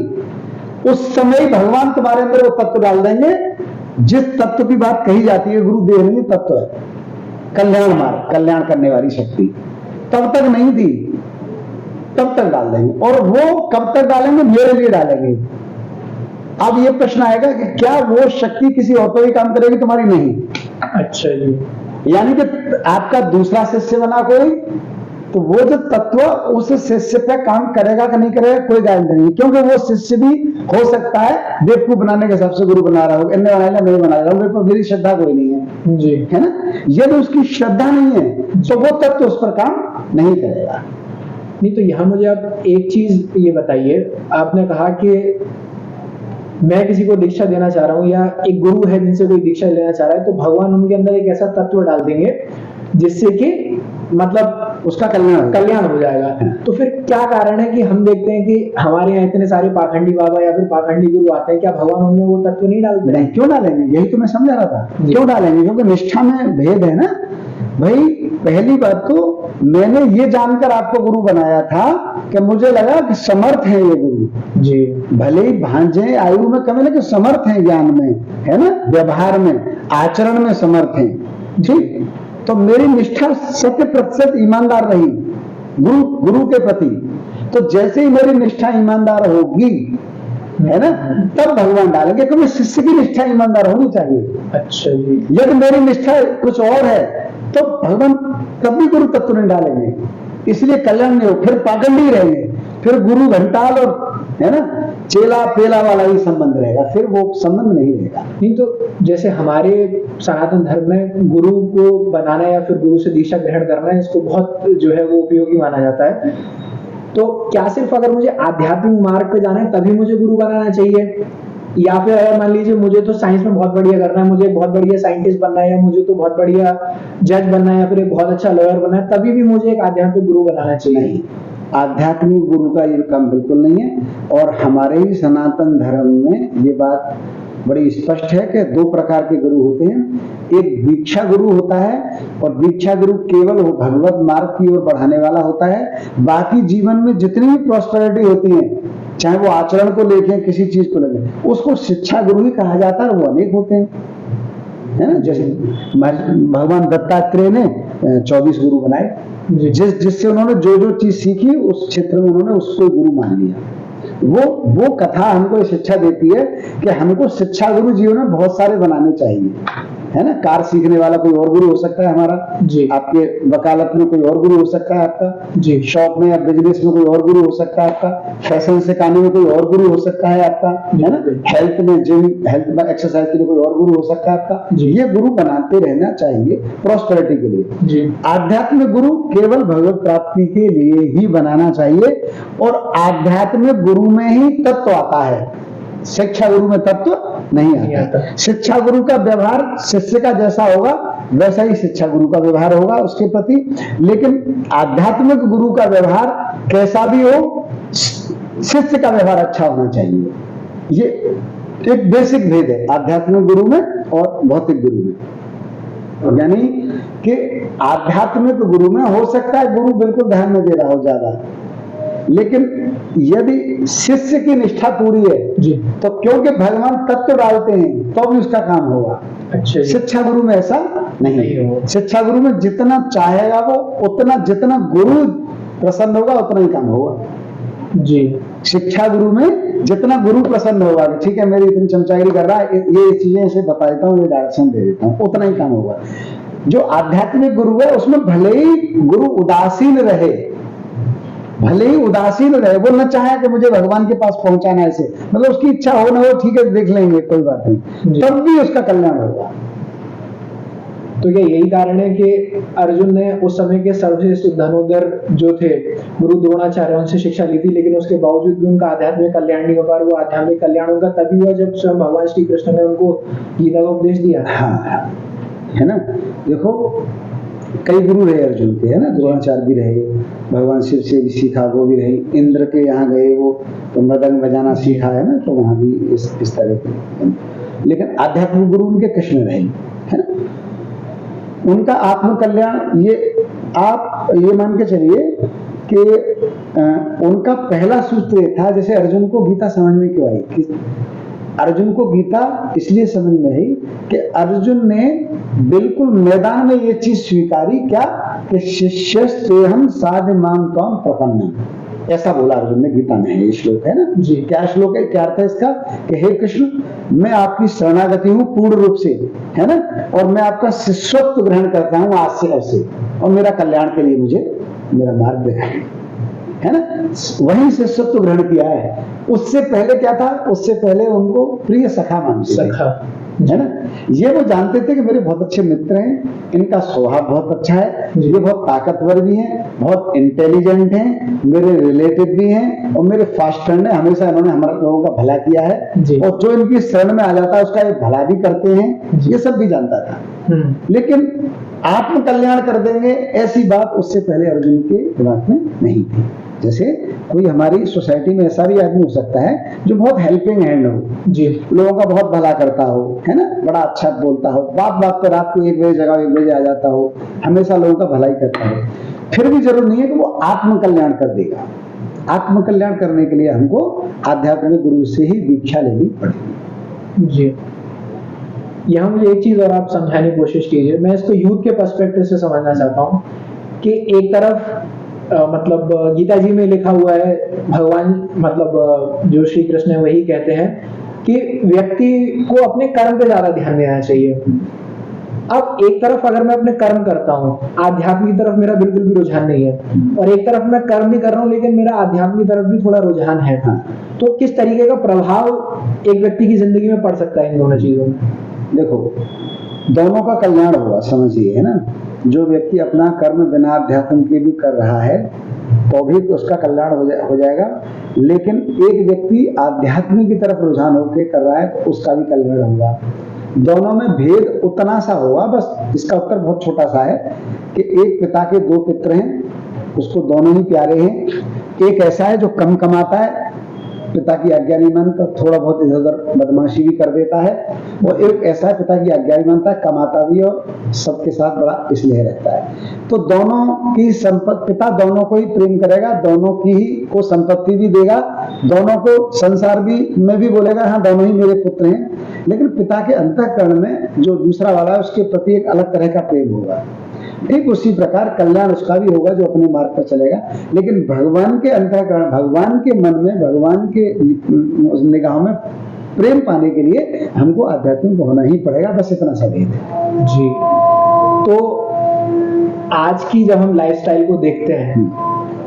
उस समय भगवान तुम्हारे अंदर वो तत्व डाल देंगे जिस तत्व की बात कही जाती है। गुरु देह नहीं, तत्व है, कल्याण मार्ग, कल्याण करने वाली शक्ति। तब तक नहीं दी, तब तक डाल देंगे, और वो कब तक डालेंगे? मेरे लिए डालेंगे। अब ये प्रश्न आएगा कि क्या वो शक्ति किसी और पर भी काम करेगी? तुम्हारी नहीं। अच्छा जी। यानी कि आपका दूसरा शिष्य बना कोई, तो वो जो तत्व उस शिष्य पे काम करेगा कि नहीं करेगा कोई गारंटी नहीं, क्योंकि वो शिष्य भी हो सकता है बेवकूफ बनाने के हिसाब से गुरु बना रहा हो, इन्हें बनाया नहीं बना रहा हूं, मेरी श्रद्धा कोई नहीं है जी, है ना। यदि उसकी श्रद्धा नहीं है तो वो तत्व उस पर काम नहीं करेगा। नहीं, तो यहाँ मुझे आप एक चीज ये बताइए, आपने कहा कि मैं किसी को दीक्षा देना चाह रहा हूँ या एक गुरु है जिनसे कोई दीक्षा लेना चाह रहा है, तो भगवान उनके अंदर एक ऐसा तत्व डाल देंगे जिससे कि मतलब उसका कल्याण हो जाएगा। तो फिर क्या कारण है कि हम देखते हैं कि हमारे यहाँ इतने सारे पाखंडी बाबा या फिर पाखंडी गुरु आते हैं, क्या भगवान उनमें वो तत्व नहीं डालते? नहीं, क्यों डालेंगे? यही तो मैं समझा रहा था, क्यों डालेंगे? क्योंकि निष्ठा में भेद है ना भाई। पहली बात तो मैंने ये जानकर आपको गुरु बनाया था कि मुझे लगा कि समर्थ है ये गुरु जी, भले ही भांजे आयु में कम है लेकिन समर्थ है ज्ञान में, है ना, व्यवहार में, आचरण में समर्थ है जी। तो मेरी निष्ठा 100% ईमानदार रही गुरु के प्रति। तो जैसे ही मेरी निष्ठा ईमानदार होगी, है ना, तब भगवान डालेंगे, क्योंकि शिष्य की निष्ठा ईमानदार होनी चाहिए। अच्छा जी। यदि मेरी निष्ठा कुछ और है तो भगवान कभी गुरु तत्व नहीं डालेंगे, इसलिए कल्याण नहीं हो, फिर पाखंडी रहेंगे, फिर गुरु घंटाल और, है ना, चेला पेला वाला ही संबंध रहेगा, फिर वो संबंध नहीं रहेगा। नहीं, तो जैसे हमारे सनातन धर्म में गुरु को बनाना या फिर गुरु से दीक्षा ग्रहण करना है, इसको बहुत जो है वो उपयोगी माना जाता है। तो क्या सिर्फ अगर मुझे आध्यात्मिक मार्ग पे जाना है तभी मुझे गुरु बनाना चाहिए, या फिर अगर मान लीजिए मुझे तो साइंस में बहुत बढ़िया करना है, मुझे बहुत बढ़िया साइंटिस्ट बनना है, या मुझे तो बहुत बढ़िया जज बनना है, या फिर एक बहुत अच्छा लॉयर बनना है, तभी भी मुझे एक आध्यात्मिक गुरु बनाना चाहिए? नहीं, आध्यात्मिक गुरु का ये काम बिल्कुल नहीं है। और हमारे ही सनातन धर्म में ये बात बड़ी स्पष्ट है कि 2 प्रकार के गुरु होते हैं। एक दीक्षा गुरु होता है, और दीक्षा गुरु केवल वो भगवत मार्ग की ओर बढ़ाने वाला होता है। बाकी जीवन में जितनी भी प्रॉस्पेरिटी होती है चाहे वो आचरण को लेके, किसी चीज को लेके, उसको शिक्षा गुरु ही कहा जाता है। वो अनेक होते हैं, है ना। जैसे भगवान दत्तात्रेय ने 24 गुरु बनाए, जिससे उन्होंने जो जो चीज सीखी उस क्षेत्र में उन्होंने उसको गुरु मान लिया। वो कथा हमको ये शिक्षा देती है कि हमको शिक्षा गुरु जीवन में बहुत सारे बनाने चाहिए, है ना। कार सीखने वाला कोई और गुरु हो सकता है हमारा जी, आपके वकालत में कोई और गुरु हो सकता है आपका जी, शॉप में या बिजनेस में कोई और गुरु हो सकता है आपका, फैशन सिखाने में कोई और गुरु हो सकता है आपका, है ना। हेल्थ में, जिम, हेल्थ में एक्सरसाइज के लिए कोई और गुरु हो सकता है आपका। ये गुरु बनाते रहना चाहिए प्रॉस्पेरिटी के लिए जी। आध्यात्मिक गुरु केवल भगवत प्राप्ति के लिए ही बनाना चाहिए, और आध्यात्मिक गुरु में ही तत्व आता है, शिक्षा गुरु में तत्व नहीं आता। शिक्षा गुरु का व्यवहार शिष्य का जैसा होगा वैसा ही शिक्षा गुरु का व्यवहार होगा उसके प्रति, लेकिन आध्यात्मिक गुरु का व्यवहार कैसा भी हो, शिष्य का व्यवहार अच्छा होना चाहिए। ये एक बेसिक भेद है आध्यात्मिक गुरु में और भौतिक गुरु में। यानी कि आध्यात्मिक गुरु में हो सकता है गुरु बिल्कुल ध्यान में दे रहा हो ज्यादा, लेकिन यदि शिष्य की निष्ठा पूरी है जी, तो क्योंकि भगवान तत्व डालते हैं तो भी उसका काम होगा। अच्छा, शिक्षा गुरु में ऐसा नहीं होगा। शिक्षा गुरु में जितना चाहेगा वो उतना, जितना गुरु प्रसन्न होगा उतना ही काम होगा जी। शिक्षा गुरु में जितना गुरु प्रसन्न होगा, ठीक है मेरी इतनी चमचागिरी कर रहा है, ये चीजें ऐसे बता देता हूँ, ये डायरेक्शन दे देता हूँ, उतना ही काम होगा। जो आध्यात्मिक गुरु है उसमें भले ही गुरु उदासीन रहे, भले ही उदासीन रहे, वो न चाहे कि मुझे भगवान के पास पहुंचाना है, इसे मतलब उसकी इच्छा हो ना हो, ठीक है देख लेंगे कोई बात नहीं, तब भी उसका कल्याण होगा। तो क्या यही कारण है कि अर्जुन ने उस समय के सर्वश्रेष्ठ धनुर्धर जो थे गुरु द्रोणाचार्य उनसे शिक्षा ली थी, लेकिन उसके बावजूद भी उनका आध्यात्मिक कल्याण नहीं हो पा। वो आध्यात्मिक कल्याण उनका तभी हुआ जब स्वयं भगवान श्री कृष्ण ने उनको गीता का उपदेश दिया। हाँ, है ना। देखो कई गुरु रहे अर्जुन के, है ना। द्रोणाचार्य भी रहे, भगवान शिव से भी सीखा वो भी रहे, इंद्र के यहाँ गए वो तो मृदंग बजाना सीखा, है ना, तो वहां भी इस तरह के। लेकिन आध्यात्मिक गुरु उनके कृष्ण रहे, है ना। उनका आत्म कल्याण ये आप ये मान के चलिए कि उनका पहला सूत्र ये था, जैसे अर्जुन को गीता समझ में क्यों आई, कि अर्जुन को गीता इसलिए समझ में आई कि अर्जुन ने बिल्कुल मैदान में ये चीज स्वीकारी, क्या कि शिष्यस्तेहं साध माम त्वाम प्रपन्नम, ऐसा बोला अर्जुन ने गीता में, ये श्लोक है ना जी। क्या श्लोक है, क्या अर्थ है इसका, कि हे कृष्ण मैं आपकी शरणागति हूँ पूर्ण रूप से, है ना, और मैं आपका शिष्यत्व ग्रहण करता हूँ आज से ऐसे, और मेरा कल्याण के लिए मुझे मेरा मार्ग दिखाएं, है ना। वही शिष्यत्व ग्रहण किया है। उससे पहले क्या था, उससे पहले उनको प्रिय सखा मानते थे, है ना। ये वो जानते थे कि मेरे बहुत अच्छे मित्र हैं, इनका स्वभाव बहुत अच्छा है, ये बहुत ताकतवर भी हैं, बहुत इंटेलिजेंट हैं, मेरे रिलेटिव भी हैं, और मेरे फास्ट फ्रेंड है, हमेशा इन्होंने हमारे लोगों का भला किया है, और जो इनकी शरण में आ जाता है उसका ये भला भी करते हैं, ये सब भी जानता था। लेकिन आत्म कल्याण कर देंगे ऐसी बात उससे पहले अर्जुन के दिमाग में नहीं थी। जैसे कोई हमारी सोसाइटी में ऐसा भी आदमी हो सकता है जो बहुत हेल्पिंग हैंड हो जी, लोगों का बहुत भला करता हो, है ना, बड़ा अच्छा बोलता हो, बात बात पर रात को 1 बजे जगह 1 बजे आ जाता हो, हमेशा लोगों का भलाई करता हो, फिर भी जरूर नहीं है कि वो आत्म कल्याण कर देगा। आत्म कल्याण करने के लिए हमको आध्यात्मिक गुरु से ही दीक्षा लेनी पड़ेगी जी। यहाँ मुझे एक चीज और आप समझाने की कोशिश कीजिए, मैं इसको यूथ के पर्सपेक्टिव से समझना चाहता हूँ कि एक तरफ मतलब गीता जी में लिखा हुआ है, भगवान मतलब जो श्री कृष्ण है वही कहते हैं कि व्यक्ति को अपने कर्म पे ज्यादा ध्यान देना चाहिए। अब एक तरफ अगर मैं अपने कर्म करता हूँ, आध्यात्म की तरफ मेरा बिल्कुल भी रुझान नहीं है, और एक तरफ मैं कर्म भी कर रहा हूँ लेकिन मेरा आध्यात्म की तरफ भी थोड़ा रुझान है, तो किस तरीके का प्रभाव एक व्यक्ति की जिंदगी में पड़ सकता है इन दोनों चीजों में? देखो दोनों का कल्याण होगा, समझिए, है ना। जो व्यक्ति अपना कर्म बिना अध्यात्म के भी कर रहा है तो भी उसका कल्याण हो जाएगा, लेकिन एक व्यक्ति आध्यात्म की तरफ रुझान होकर कर रहा है तो उसका भी कल्याण होगा। दोनों में भेद उतना सा होगा, बस इसका उत्तर बहुत छोटा सा है कि एक पिता के 2 पुत्र हैं, उसको दोनों ही प्यारे हैं। एक ऐसा है जो कम कमाता है पिता की आज्ञा नहीं मानता, थोड़ा बहुत इधर उधर बदमाशी भी कर देता है, और एक ऐसा पिता की आज्ञा भी मानता है, कमाता भी और सबके साथ बड़ा स्नेह रहता है। तो दोनों की संपत्ति, पिता दोनों को ही प्रेम करेगा, दोनों की ही को संपत्ति भी देगा, दोनों को संसार भी में भी बोलेगा हाँ दोनों ही मेरे पुत्र हैं, लेकिन पिता के अंतःकरण में जो दूसरा वाला है उसके प्रति एक अलग तरह का प्रेम होगा। ठीक उसी प्रकार कल्याण उसका भी होगा जो अपने मार्ग पर चलेगा, लेकिन भगवान के अंतःकरण, भगवान के मन में, भगवान के निगाह में प्रेम पाने के लिए हमको आध्यात्मिक होना ही पड़ेगा, बस इतना सा भेद है। जी। तो आज की जब हम लाइफस्टाइल को देखते हैं,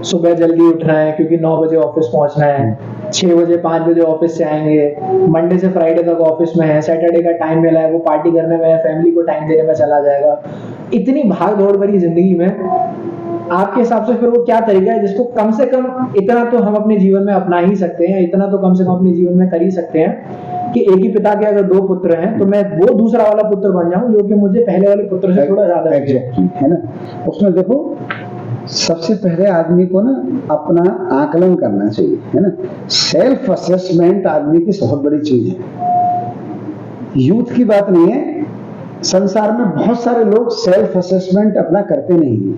सुबह जल्दी उठना है क्योंकि 9 बजे ऑफिस पहुंचना है, 6 बजे 5 बजे ऑफिस से आएंगे, मंडे से फ्राइडे तक ऑफिस में है, सैटरडे का टाइम मिला है वो पार्टी करने में, फैमिली को टाइम देने में चला जाएगा। इतनी भाग दौड़ भरी जिंदगी में आपके हिसाब से फिर वो क्या तरीका है जिसको कम से कम इतना तो हम अपने जीवन में अपना ही सकते हैं, इतना तो कम से कम अपने जीवन में कर ही सकते हैं कि एक ही पिता के अगर 2 पुत्र हैं तो मैं वो दूसरा वाला पुत्र बन जाऊं जो कि मुझे पहले वाले पुत्र से थोड़ा ज्यादा है ना। उसमें देखो सबसे पहले आदमी को ना अपना आकलन करना चाहिए, है ना। सेल्फ असेसमेंट आदमी की बहुत बड़ी चीज है, यूथ की बात नहीं है। संसार में बहुत सारे लोग सेल्फ असेसमेंट अपना करते नहीं है,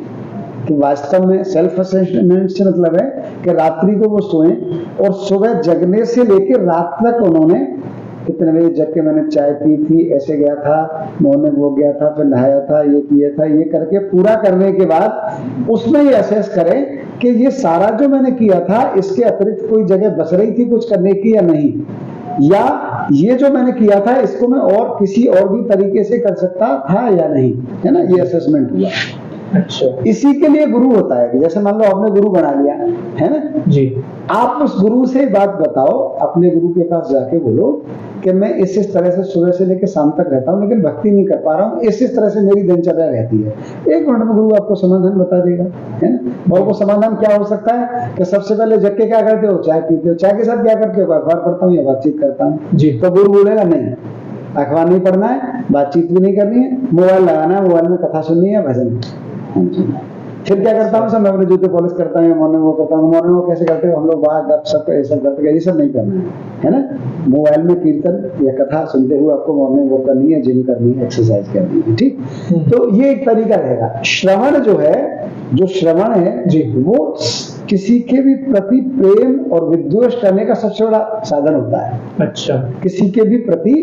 कि वास्तव में सेल्फ असेसमेंट से मतलब है कि रात्रि को वो सोएं और सुबह जगने से लेकर रात तक उन्होंने कितने बजे जग के मैंने चाय पी थी, ऐसे गया था, मॉर्निंग वॉक गया था, फिर नहाया था, ये किया था, ये करके पूरा करने के बाद उसमें ये असेस करें कि ये सारा जो मैंने किया था इसके अतिरिक्त कोई जगह बच रही थी कुछ करने की या नहीं, या ये जो मैंने किया था इसको मैं और किसी और भी तरीके से कर सकता था या नहीं, है ना। ये असेसमेंट हुआ। अच्छा। इसी के लिए गुरु होता है कि जैसे मान लो आपने गुरु बना लिया है ना जी, आप उस गुरु से बात बताओ, अपने गुरु के पास जाके बोलो कि मैं इस तरह से सुबह से लेकर शाम तक रहता हूँ लेकिन भक्ति नहीं कर पा रहा हूँ, इस तरह से मेरी दिनचर्या रहती है। 1 मिनट में गुरु आपको समाधान बता देगा, है ना। और वो समाधान क्या हो सकता है कि सबसे पहले जग के क्या करते हो, चाय पीते हो, चाय के साथ क्या करते हो, अखबार पढ़ता हूँ या बातचीत करता हूँ। जी। तो गुरु बोलेगा नहीं, अखबार नहीं पढ़ना है, बातचीत भी नहीं करनी है, मोबाइल लगाना है, मोबाइल में कथा सुननी है, भजन। फिर क्या करता हूँ, सब मैं अपने जूते पॉलिश करता हूँ, मॉर्निंग वॉक करता हूँ। मॉर्निंग वॉक कैसे करते हो हम लोग, बाहर गप सप ये सब करते हैं, ये सब नहीं करना है ना। मोबाइल में कीर्तन या कथा सुनते हुए आपको मॉर्निंग वॉक करनी है, जिम करनी है, एक्सरसाइज करनी है, ठीक। तो ये एक तरीका रहेगा। श्रवण जो है, जो श्रवण है जी, वो किसी के भी प्रति प्रेम और विद्वेष करने का सबसे बड़ा साधन होता है। अच्छा। किसी के भी प्रति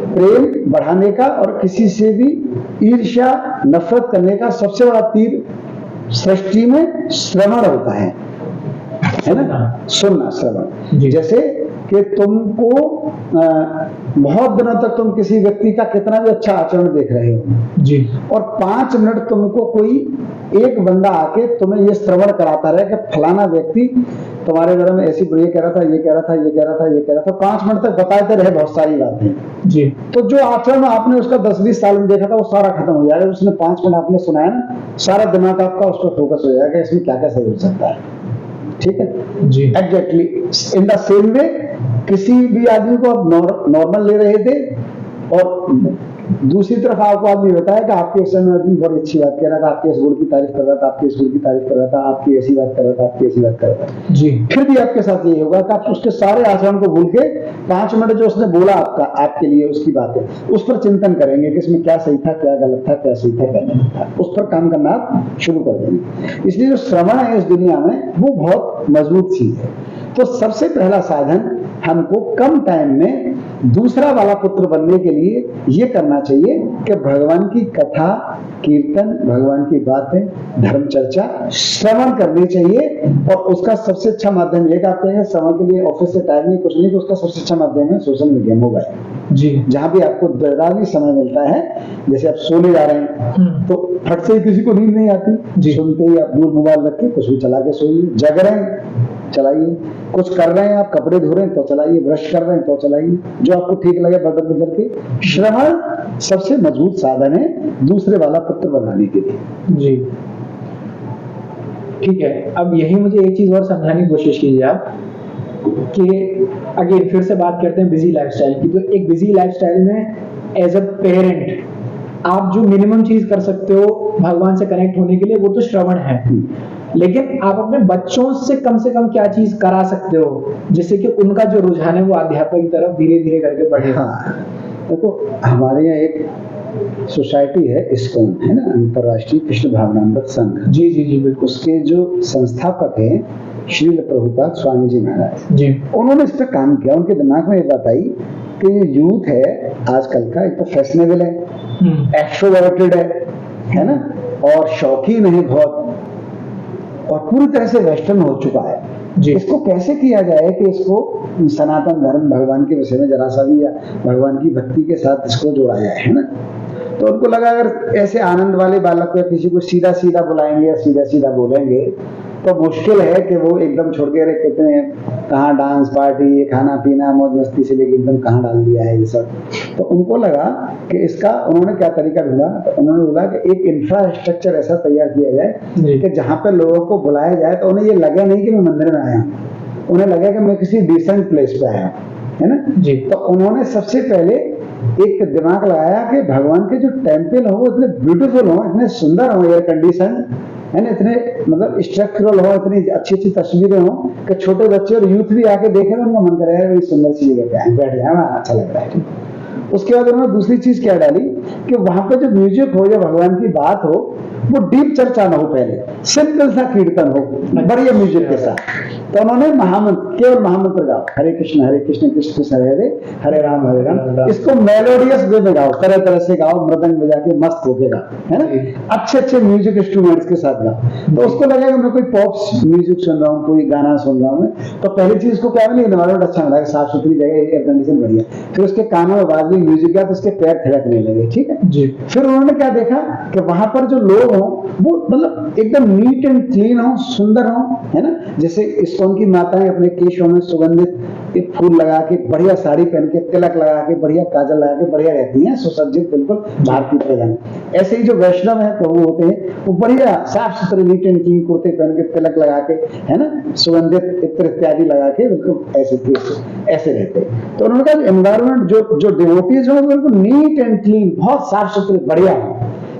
प्रेम बढ़ाने का और किसी से भी ईर्ष्या नफरत करने का सबसे बड़ा तीर सृष्टि में श्रवण होता है ना, सुनना, श्रवण। जैसे कि तुमको बहुत दिनों तक तुम किसी व्यक्ति का कितना भी अच्छा आचरण देख रहे हो जी, और 5 मिनट तुमको कोई एक बंदा आके तुम्हें ये श्रवण कराता रहे कि फलाना व्यक्ति तुम्हारे बारे में ऐसी ये कह रहा था, ये कह रहा था, ये कह रहा था, ये कह रहा था, 5 मिनट तक बताते रहे बहुत सारी बातें जी। तो जो आचरण आपने उसका 10-20 साल में देखा था वो सारा खत्म हो जाएगा। उसने 5 मिनट आपने सुनाया ना, सारा दिमाग आपका उस पर फोकस हो जाएगा, इसमें क्या क्या सही हो सकता है, ठीक है जी। Exactly in the same way किसी भी आदमी को आप नॉर्मल ले रहे थे और दूसरी तरफ आपको आदमी बताया कि आपके विषय में आदमी बड़ी अच्छी बात कह रहा था, आपके इस गुण की तारीफ कर रहा था, आपके इस गुण की तारीफ कर रहा था, आपकी ऐसी बात कर रहा था, आपकी ऐसी बात कर रहा था जी। फिर भी आपके साथ ये होगा कि आप उसके सारे आचरण को भूल के 5 मिनट जो उसने बोला आपके लिए उसकी बातें, उस पर चिंतन करेंगे कि इसमें क्या सही था, क्या गलत था, क्या सही था, क्या गलत था, उस पर काम करना आप शुरू कर देंगे। इसलिए जो श्रवण है इस दुनिया में वो बहुत मजबूत चीज है। तो सबसे पहला साधन हमको कम टाइम में दूसरा वाला पुत्र बनने के लिए ये करना चाहिए कि भगवान की कथा, कीर्तन, भगवान की बातें, धर्म चर्चा श्रवण करनी चाहिए। और उसका सबसे अच्छा माध्यम ये, आप कहेंगे श्रवण के लिए ऑफिस से टाइम नहीं, कुछ नहीं, तो उसका सबसे अच्छा माध्यम है सोशल मीडिया, मोबाइल जी। जहां भी आपको जरा भी समय मिलता है, जैसे आप सोने जा रहे हैं तो फट से किसी को नींद नहीं आती जी, सुनते ही आप दूर मोबाइल रख के कुछ भी चला के सोइए, जग रहे हैं चलाइए, कुछ कर रहे हैं आप, कपड़े धो रहे हैं तो चलाइए, ब्रश कर रहे हैं तो चलाइए, जो आपको ठीक लगे बदल बदल के। श्रवण सबसे मजबूत साधन है दूसरे वाला पुत्र बनाने के लिए जी। ठीक है, अब यही मुझे एक चीज और समझाने की कोशिश कीजिए आप कि अगेन फिर से बात करते हैं बिजी लाइफस्टाइल की। तो एक बिजी लाइफस्टाइल में एज अ पेरेंट आप जो मिनिमम चीज कर सकते हो भगवान से कनेक्ट होने के लिए वो तो श्रवण है, लेकिन आप अपने बच्चों से कम क्या चीज करा सकते हो जिससे कि उनका जो रुझान है वो अध्यापक की तरफ धीरे धीरे करके बढ़े? हाँ, देखो हमारे यहाँ एक सोसाइटी है इस्कॉन, है ना, अंतर्राष्ट्रीय कृष्ण भावनामृत संघ। जी जी जी बिल्कुल। उसके जो संस्थापक हैं श्रील प्रभुपाद स्वामी जी महाराज जी, उन्होंने इस पर काम किया। उनके दिमाग में ये बात आई कि ये यूथ है आजकल का, एक तो फैशनेबल है, एक्सट्रोवर्टेड है ना, और शौकीन है बहुत, और पूरी तरह से वेस्टर्न हो चुका है जी। इसको कैसे किया जाए कि इसको सनातन धर्म भगवान के विषय में जरा सा भी या भगवान की भक्ति के साथ इसको जोड़ा जाए, है ना। तो उनको लगा अगर ऐसे आनंद वाले बालक को किसी को सीधा सीधा बुलाएंगे या सीधा सीधा बोलेंगे तो मुश्किल है कि वो एकदम छोड़ के कहते हैं कहाँ डांस पार्टी खाना पीना मौज मस्ती से लेके एकदम कहाँ डाल दिया है ये सब। तो उनको लगा कि इसका, उन्होंने क्या तरीका ढूंढा, तो उन्होंने बोला कि एक इंफ्रास्ट्रक्चर ऐसा तैयार किया जाए कि जहाँ पे लोगों को बुलाया जाए तो उन्हें ये लगे नहीं कि मैं मंदिर में आया हूँ, उन्हें लगे कि मैं किसी डिसेंट प्लेस पे आया हूँ, है ना जी। तो उन्होंने सबसे पहले एक दिमाग लगाया कि भगवान के जो टेम्पल हो वो इतने ब्यूटीफुल हो, इतने सुंदर हो, एयर कंडीशन है ना, इतने मतलब स्ट्रक्चरल हो, इतनी अच्छी अच्छी तस्वीरें हो कि छोटे बच्चे और यूथ भी आके देखे तो उनका मन करे यार बड़ी सुंदर सी जगह पे आए बैठ जाए, अच्छा लग रहा है। उसके बाद उन्होंने दूसरी चीज क्या डाली कि वहां पे जो म्यूजिक हो या भगवान की बात हो वो डीप चर्चा ना हो, पहले सिंपल सा कीर्तन हो बढ़िया म्यूजिक के साथ। तो उन्होंने महामंत्र, केवल महामंत्र गाओ, हरे कृष्ण कृष्ण कृष्ण हरे हरे, हरे राम इसको मेलोडियस वे में गाओ, तरह तरह से गाओ, मृदंग बजा के मस्त होके गाओ, है ना, अच्छे अच्छे म्यूजिक इंस्ट्रूमेंट्स के साथ गाओ। तो उसको लगेगा मैं कोई पॉप म्यूजिक सुन रहा हूँ, कोई गाना सुन रहा हूँ मैं। तो पहली चीज को क्या मिली, एनवायरमेंट अच्छा मिला, साफ सुथरी जगह, एयर कंडीशन बढ़िया। फिर उसके कानों में बाद में म्यूजिक गया तो उसके पैर थिरकने लगे, ठीक है जी। फिर उन्होंने क्या देखा कि वहां पर जो लोग हों वो मतलब एकदम नीट एंड क्लीन हो, सुंदर हो, है ना। जैसे इस्कॉन की माताएं अपने केशों में सुगंधित एक फूल लगा के, बढ़िया साड़ी पहन के, तिलक लगा के, बढ़िया काजल लगा के बढ़िया रहती हैं, सुसज्जित बिल्कुल भारतीय प्रधान। ऐसे ही जो वैष्णव है प्रभु होते हैं वो बढ़िया साफ सुथरे नीट एंड क्लीन कुर्ते पहन के, तिलक लगा के, है ना, सुगंधित इत्र इत्यादि लगा के बिल्कुल ऐसे रहते हैं। तो उन्होंने कहा एनवायरमेंट जो डिवोटीज हो बिल्कुल नीट एंड क्लीन, बहुत साफ सुथरे बढ़िया हो,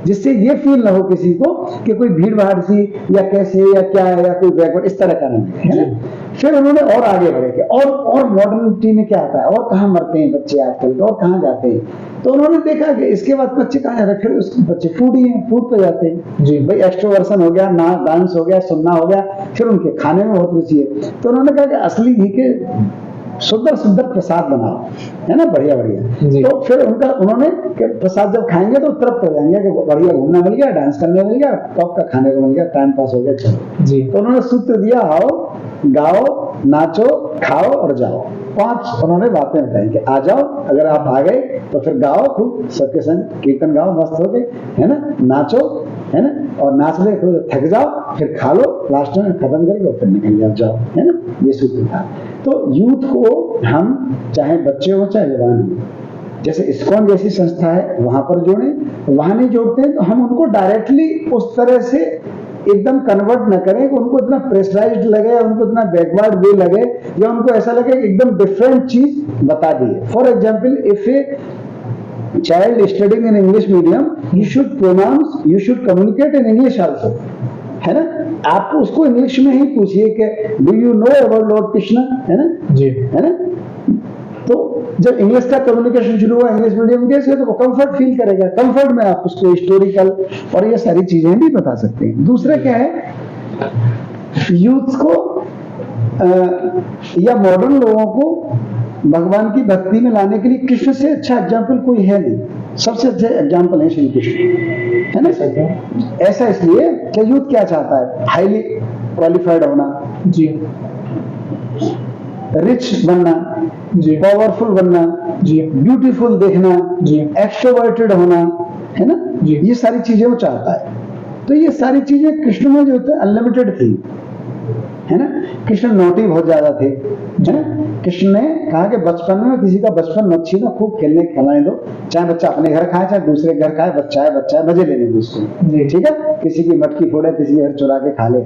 जिससे ये फील ना हो किसी को कि कोई भीड़ भाड़ सी या कैसे या क्या है या कोई बैकवर्ड इस तरह का नहीं है ना। फिर उन्होंने और आगे बढ़े कि और मॉडर्निटी में क्या आता है, और कहाँ मरते हैं बच्चे आजकल तो, और कहाँ जाते हैं। तो उन्होंने देखा कि इसके बाद बच्चे कहाँ जाते हैं, फिर उसके बच्चे फूडी हैं, फूड पे जाते हैं जी भाई, एक्सट्रोवर्सन हो गया, ना डांस हो गया, सुनना हो गया, फिर उनके खाने में बहुत रुचि है। तो उन्होंने कहा कि असली घी के सुंदर सुंदर प्रसाद बनाओ, है ना, बढ़िया बढ़िया। तो फिर उन्होंने प्रसाद जब खाएंगे तो तृप्त हो जाएंगे कि बढ़िया घूमना मिल गया, डांस करने मिल गया, टॉप का खाने को मिल गया, टाइम पास हो गया, चलो जी। तो उन्होंने सूत्र दिया, आओ गाओ नाचो खाओ और जाओ। 5 उन्होंने बातें बताई कि आ जाओ, अगर आप आ गए तो फिर गाओ खूब सबके संग कीर्तन गाओ मस्त हो गए, है ना, नाचो, है ना, और नाचने के थक जाओ, फिर खा लो, लास्ट में खत्म करके फिर निकल जाओ, है ना, ये सूत्र था। तो यूथ को हम चाहे बच्चे हो चाहे जवान हो, जैसे इस्कॉन जैसी संस्था है वहां पर जोड़े, वहां नहीं जोड़ते हैं तो हम उनको डायरेक्टली उस तरह से एकदम कन्वर्ट न करें कि उनको इतना प्रेशराइज्ड लगे, उनको इतना बैकवर्ड वे लगे, या उनको ऐसा लगे कि एकदम डिफरेंट चीज बता दी है। For example, if A child studying in English medium, you should communicate in English also, है ना। आप उसको इंग्लिश में ही पूछिए कि do you know about Lord Krishna, है ना जी, है ना। तो जब इंग्लिश का कम्युनिकेशन शुरू हुआ इंग्लिश मीडियम के से, तो वो कंफर्ट फील करेगा, कंफर्ट में आप उसको हिस्टोरिकल और ये सारी चीजें भी बता सकते हैं। दूसरा क्या है, यूथ को या मॉडर्न लोगों को भगवान की भक्ति में लाने के लिए कृष्ण से अच्छा एग्जाम्पल कोई है नहीं, सबसे अच्छे एग्जाम्पल है श्री कृष्ण, है ना। ऐसा इसलिए कि यूथ क्या चाहता है, हाईली क्वालिफाइड होना जी, रिच बनना जी, पावरफुल बनना जी, ब्यूटीफुल देखना जी, एक्सट्रोवर्टेड होना, है ना जी, ये सारी चीजें वो चाहता है। तो ये सारी चीजें कृष्ण में जो होते हैं अनलिमिटेड थी, है ना। कृष्ण नोटी बहुत ज्यादा थे, है ना। कृष्ण ने कहा कि बचपन में किसी का बचपन मत छीनो, खूब खेलने खिलाने दो, चाहे बच्चा अपने घर खाए चाहे दूसरे घर खाए, बच्चा है मजे लेने दो उसको, ठीक है, किसी की मटकी फोड़े, किसी की घर चुरा के खा ले।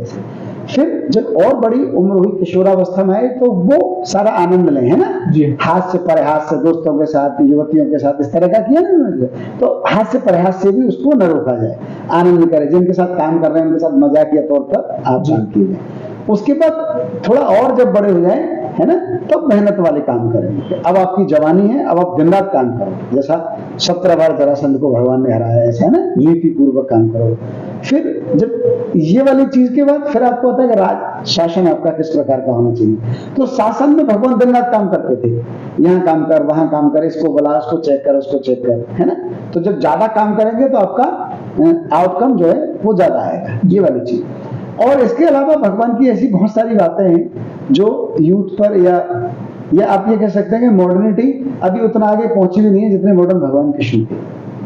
फिर जब और बड़ी उम्र हुई, किशोरावस्था में आए, तो वो सारा आनंद लें, है ना जी। हाथ से परिहास से, दोस्तों के साथ, युवतियों के साथ इस तरह का किया ना उन्होंने, तो हाथ से परिहास से भी उसको न रोका जाए, आनंद करें, जिनके साथ काम कर रहे हैं उनके साथ मजाकिया तौर पर आप काम कीजिए। उसके बाद थोड़ा और जब बड़े हो जाएं, है ना, तब मेहनत वाले काम करेंगे। अब आपकी जवानी है, अब आप दिन रात काम करो, जैसा 17 बार जरासंध को भगवान ने हराया, ऐसा है ना, नीति पूर्वक काम करो। फिर जब ये वाली चीज के बाद फिर आपको पता है कि राज शासन आपका किस प्रकार का होना चाहिए। तो शासन में भगवान दिन रात काम करते थे, यहाँ काम कर, वहां काम कर, इसको बुला, उसको चेक कर, उसको चेक कर, है ना। तो जब ज्यादा काम करेंगे तो आपका आउटकम जो है वो ज्यादा आएगा, ये वाली चीज। और इसके अलावा भगवान की ऐसी बहुत सारी बातें हैं जो यूथ पर, या आप ये कह सकते हैं कि मॉडर्निटी अभी उतना आगे पहुंची भी नहीं है जितने मॉडर्न भगवान कृष्ण थे,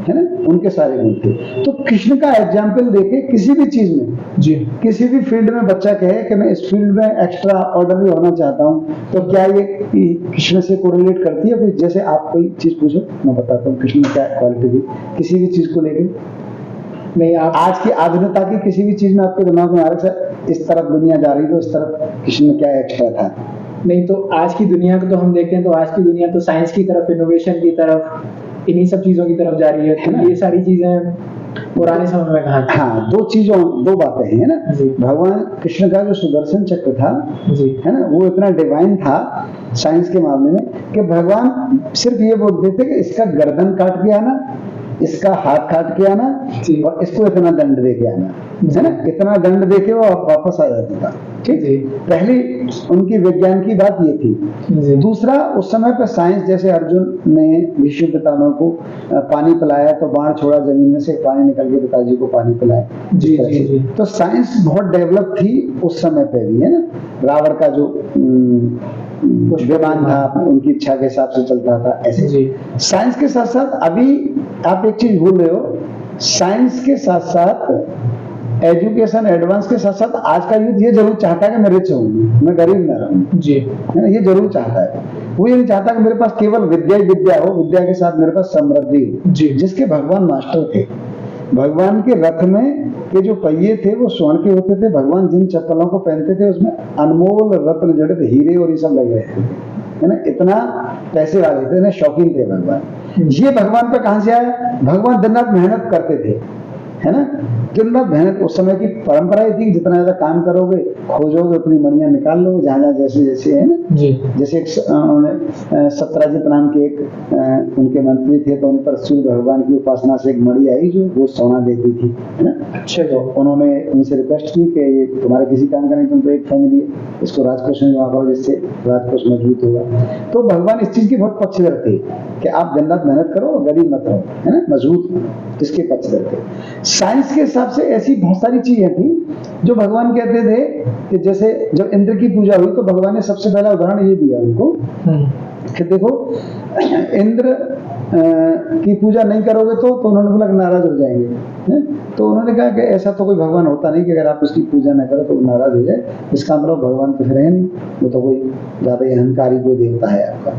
है ना, उनके सारे गुण थे। तो कृष्ण का एग्जाम्पल देके किसी भी चीज में, जी, किसी भी फील्ड में बच्चा कहे कि मैं इस फील्ड में एक्स्ट्रा ऑर्डनरी होना चाहता हूँ, तो क्या ये कृष्ण से कोरिलेट करती है? जैसे आप कोई चीज पूछो, मैं बताता हूँ कृष्ण में क्या क्वालिटी थी किसी भी चीज को लेके। नहीं, आप आज की आधुनिकता की किसी भी चीज में आपके दिमाग में आ रहा है इस तरफ दुनिया जा रही, तो इस तरफ कृष्ण में क्या एक्स्ट्रा था? नहीं, तो आज की दुनिया को तो हम देखते हैं, तो आज की दुनिया तो साइंस की तरफ, इनोवेशन की तरफ, इन्हीं सब चीजों की तरफ जा रही है। तो ये सारी चीजें पुराने समय में कहाँ थी? हाँ, दो बातें हैं ना। भगवान कृष्ण का जो सुदर्शन चक्र था, जी, है ना, वो इतना डिवाइन था साइंस के मामले में कि भगवान सिर्फ ये बोलते थे कि इसका गर्दन काट के आना, इसका हाथ काट के आना, और इसको इतना दंड दे के आना, है ना, इतना दंड दे के वो वापस आ जाता था। ठीक, पहली उनकी विज्ञान की बात ये थी। दूसरा, उस समय पर साइंस, जैसे अर्जुन ने भीष्म पितामह को पानी पिलाया, तो बाण छोड़ा जमीन में से, पानी निकल के पिताजी को पानी पिलाया। जी, जी, जी। तो साइंस बहुत डेवलप थी उस समय पे भी, है ना। रावण का जो विमान था उनकी इच्छा के हिसाब से चलता था, ऐसे। साइंस के साथ साथ अभी आप एक चीज भूल रहे हो, साइंस के साथ साथ एजुकेशन एडवांस के साथ साथ आज का यूथ ये जरूर चाहता है कि मैं रिच हूँ, मैं गरीब ना रहूं, जी, है ना, ये जरूर चाहता है। वो ये नहीं चाहता कि मेरे पास केवल विद्या ही विद्या हो, विद्या के साथ मेरे पास समृद्धि हो, जी, जिसके भगवान मास्टर थे। भगवान के रथ में के जो पहिए थे वो स्वर्ण के होते थे, भगवान जिन चप्पलों को पहनते थे उसमें अनमोल रत्न जड़ित हीरे और ये सब लगे रहते थे, है ना, इतना पैसे वाले थे ना, शौकीन थे भगवान। ये भगवान पे कहां से आया? भगवान दिन रात मेहनत करते थे, है ना, दिन रात मेहनत। उस समय की परंपरा ही थी, जितना ज्यादा काम करोगे, खोजोगे, उतनी मणियां निकाल लो, जहां जहां जैसे जैसे, है ना, जी। जैसे सत्राजित नाम के एक उनके मंत्री थे, तो उन पर सूर्य भगवान की उपासना से एक मणि आई जो रोज सोना देती थी, है ना। अच्छा, तो उन्होंने उनसे रिक्वेस्ट की कि ये तुम्हारे किसी काम का नहीं, तुम तो एक फैमिली है, इसको राजकोष में जमा करो, जिससे राजकोष मजबूत होगा। तो भगवान इस चीज की बहुत पक्षधर थे कि आप दिन रात मेहनत करो, गरीब मत रहो, है ना, मजबूत, इसके पक्षधर थे। साइंस के हिसाब से ऐसी बहुत सारी चीजें थी जो भगवान कहते थे कि जैसे जब इंद्र की पूजा हुई तो भगवान ने सबसे पहला उदाहरण ये दिया उनको कि देखो, इंद्र की पूजा नहीं करोगे तो उन्होंने बोला नाराज हो जाएंगे, है? तो उन्होंने कहा कि ऐसा तो कोई भगवान होता नहीं कि अगर आप उसकी पूजा न करो तो वो नाराज हो जाए। इसका मतलब भगवान तो फिर है नहीं, वो तो कोई ज्यादा अहंकारी कोई देवता है आपका।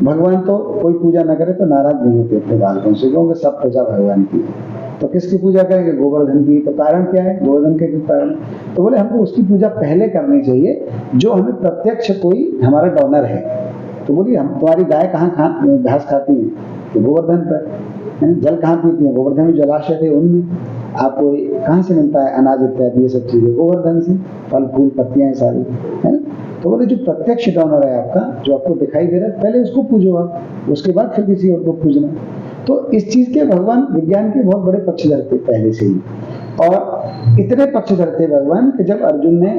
भगवान तो कोई पूजा न करे तो नाराज नहीं होते अपने बालकों से, क्योंकि सब प्रजा भगवान की है। तो किसकी पूजा करेंगे? गोवर्धन की। तो कारण क्या है गोवर्धन के कारण? तो बोले हमको उसकी पूजा पहले करनी चाहिए जो हमें प्रत्यक्ष कोई हमारा डोनर है। तो बोलिए हम तुम्हारी गाय कहाँ घास खाती है? तो गोवर्धन पर। जल कहाँ पीती है? गोवर्धन में जलाशय थे उनमें। आपको कहाँ से मिलता है अनाज इत्यादि ये सब चीजें? गोवर्धन से। फल फूल पत्तियां सारी, है ना। तो बोले जो प्रत्यक्ष डोनर है आपका, जो आपको दिखाई दे रहा है, पहले उसको पूजो आप, उसके बाद फिर किसी और को पूजना। तो इस चीज के भगवान विज्ञान के बहुत बड़े पक्षधर थे पहले से ही, और इतने पक्षधर थे भगवान कि जब अर्जुन ने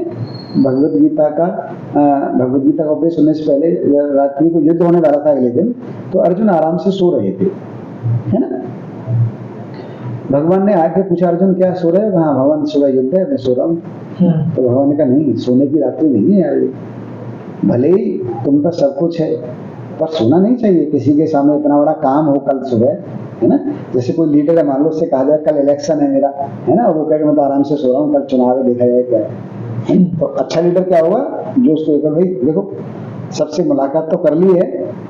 भगवद गीता का उपदेश सुनने से पहले, रात्रि को युद्ध होने वाला था अगले दिन, तो अर्जुन आराम से सो रहे थे, है ना। भगवान ने आके पूछा, अर्जुन क्या सो रहे हो? हाँ भगवान सुबह युद्ध है, मैं सो रहा हूँ। तो भगवान ने कहा नहीं, सोने की रात्रि नहीं है यार, भले ही तुम पर सब कुछ है पर सोना नहीं चाहिए। किसी के सामने इतना बड़ा काम हो कल सुबह, है ना, जैसे कोई लीडर है, मान लो उससे कहा जाए कल इलेक्शन है मेरा, है ना, वो कहेगा मैं तो आराम से सो रहा हूँ, कल चुनाव है, देखा जाए क्या है। तो अच्छा लीडर क्या होगा? जो उसको भाई देखो सबसे मुलाकात तो कर ली है,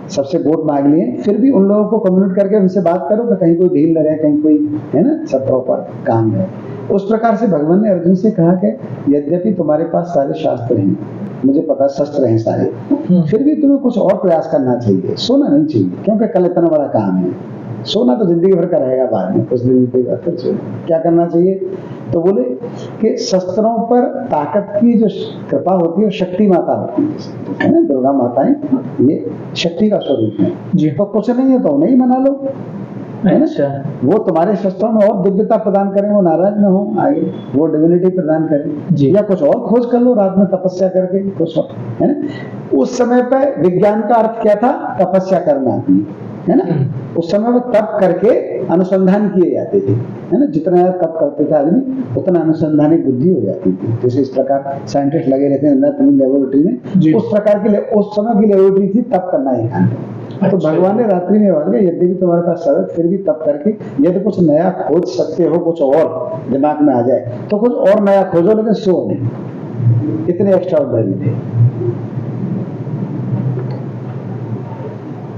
सबसे वोट मांग लिए, फिर भी उन लोगों को कम्युनिकेट करके उनसे बात करो कि कहीं कोई ढील न रहे, कहीं कोई, है ना, सब प्रॉपर काम है। उस प्रकार से भगवान ने अर्जुन से कहा कि यद्यपि तुम्हारे पास सारे शास्त्र हैं, मुझे पता शस्त्र हैं सारे, फिर भी तुम्हें कुछ और प्रयास करना चाहिए, सोना नहीं चाहिए, क्योंकि कल इतना बड़ा काम है। सोना तो जिंदगी भर का रहेगा, बाद में कुछ दिन के बाद फिर सोना। क्या करना चाहिए? तो बोले कि शस्त्रों पर ताकत की जो कृपा होती है वो शक्ति माता होती है ना, दुर्गा माताएं ये शक्ति का स्वरूप है जी। तो कुछ नहीं है तो उन्हें मना लो, है ना? अच्छा। वो तुम्हारे शस्त्रों में और दिव्यता प्रदान करें, वो नाराज न हो, आगे वो डिविनिटी प्रदान करें जी। या कुछ और खोज कर लो रात में तपस्या करके, कुछ और, है ना? उस समय पे विज्ञान का अर्थ क्या था? तपस्या करना, है ना? उस समय वो तप करके अनुसंधान किए जाते थे, है ना? जितना ज्यादा तप करते थे आदमी उतना अनुसंधानी बुद्धि हो जाती थी। जैसे इस प्रकार साइंटिस्ट लगे रहते हैं लेबोरेटरी में, उस प्रकार की उस समय की लेबोरेटरी थी तप करना है। तो भगवान ने रात्रि में बोला यदि भी तुम्हारे पास सब फिर भी तप करके यदि कुछ नया खोज सकते हो, कुछ और दिमाग में आ जाए तो कुछ और नया खोजो, लेकिन सो नहीं। इतने एक्स्ट्रा ऑर्डिनरी थे।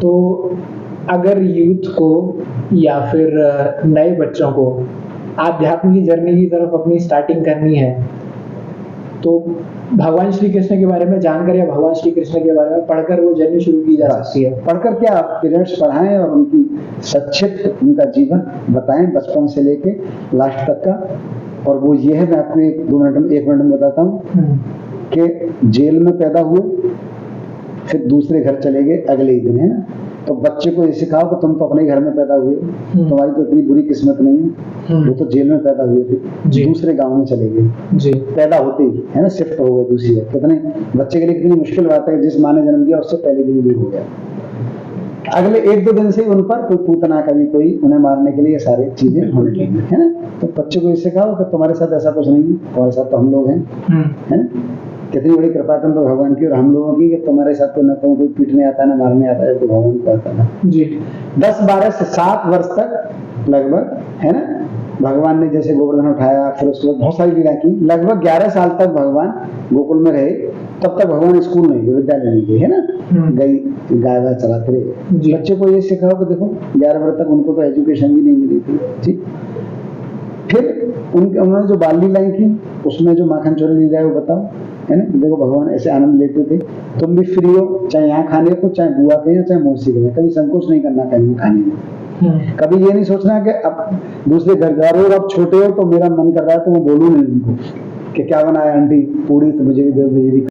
तो अगर यूथ को या फिर नए बच्चों को आध्यात्म की जर्नी की तरफ अपनी स्टार्टिंग करनी है तो भगवान श्री कृष्ण के बारे में जानकर या भगवान श्री कृष्ण के बारे में पढ़कर वो जर्नी शुरू की जा सकती है। पढ़कर क्या, पेरेंट्स पढ़ाएं और उनकी सच्चित उनका जीवन बताएं बचपन से लेके लास्ट तक का। और वो ये है, मैं आपको एक मिनट में बताता हूँ कि जेल में पैदा हुए, फिर दूसरे घर चले गए अगले ही दिन, है ना? तो बच्चे को ये सिखाओ कि तुम तो अपने घर में पैदा हुए, तुम्हारी तो इतनी बुरी किस्मत नहीं है, वो तो जेल में पैदा हुए थे, दूसरे गांव में चले गए जी, पैदा होते ही, है ना, शिफ्ट हो गए दूसरी जगह। कितने बच्चे के लिए कितनी मुश्किल बात है, जिस माँ ने जन्म दिया उससे पहले दिन दूर हो गया। अगले 1-2 दिन से उन पर कोई पूतना, कभी कोई उन्हें मारने के लिए सारी चीजें होने लगी, है ना? तो बच्चे को ये सिखाओ कि तुम्हारे साथ ऐसा कुछ नहीं है, तुम्हारे साथ तो हम लोग हैं, है ना? कितनी बड़ी कृपा तुम तो भगवान की और हम लोगों की कि तुम्हारे साथ तो न तुम कोई पीटने आता है, न मारने आता है, तो भगवान को आता है जी। 10-12 से 7 वर्ष तक लगभग, है ना, भगवान ने जैसे गोवर्धन उठाया, फिर उसके बाद बहुत सारी लीला की। लगभग 11 साल तक भगवान गोकुल में रहे, तब तक भगवान स्कूल नहीं गए, विद्यालय नहीं गए, है ना? गई गाय चलाते रहे। बच्चे को ये सिखाओ कि देखो 11 वर्ष तक उनको तो एजुकेशन भी नहीं मिली थी, ठीक। फिर उन्होंने जो बाल लीलाएं की उसमें जो माखन चोरी लीला है वो बताओ, है ना? देखो भगवान ऐसे आनंद लेते थे, तुम भी फ्री हो, चाहे यहाँ खाने को, चाहे बुआ के, चाहे मौसी के, कभी संकोच नहीं करना कहीं खाने में। कभी ये नहीं सोचना कि अब दूसरे घर जा रहे हो, अब छोटे हो तो मेरा मन कर रहा है तो मैं बोलूं नहीं उनको कि क्या बनाया आंटी, पूड़ी तो मुझे भी दो, मुझे भी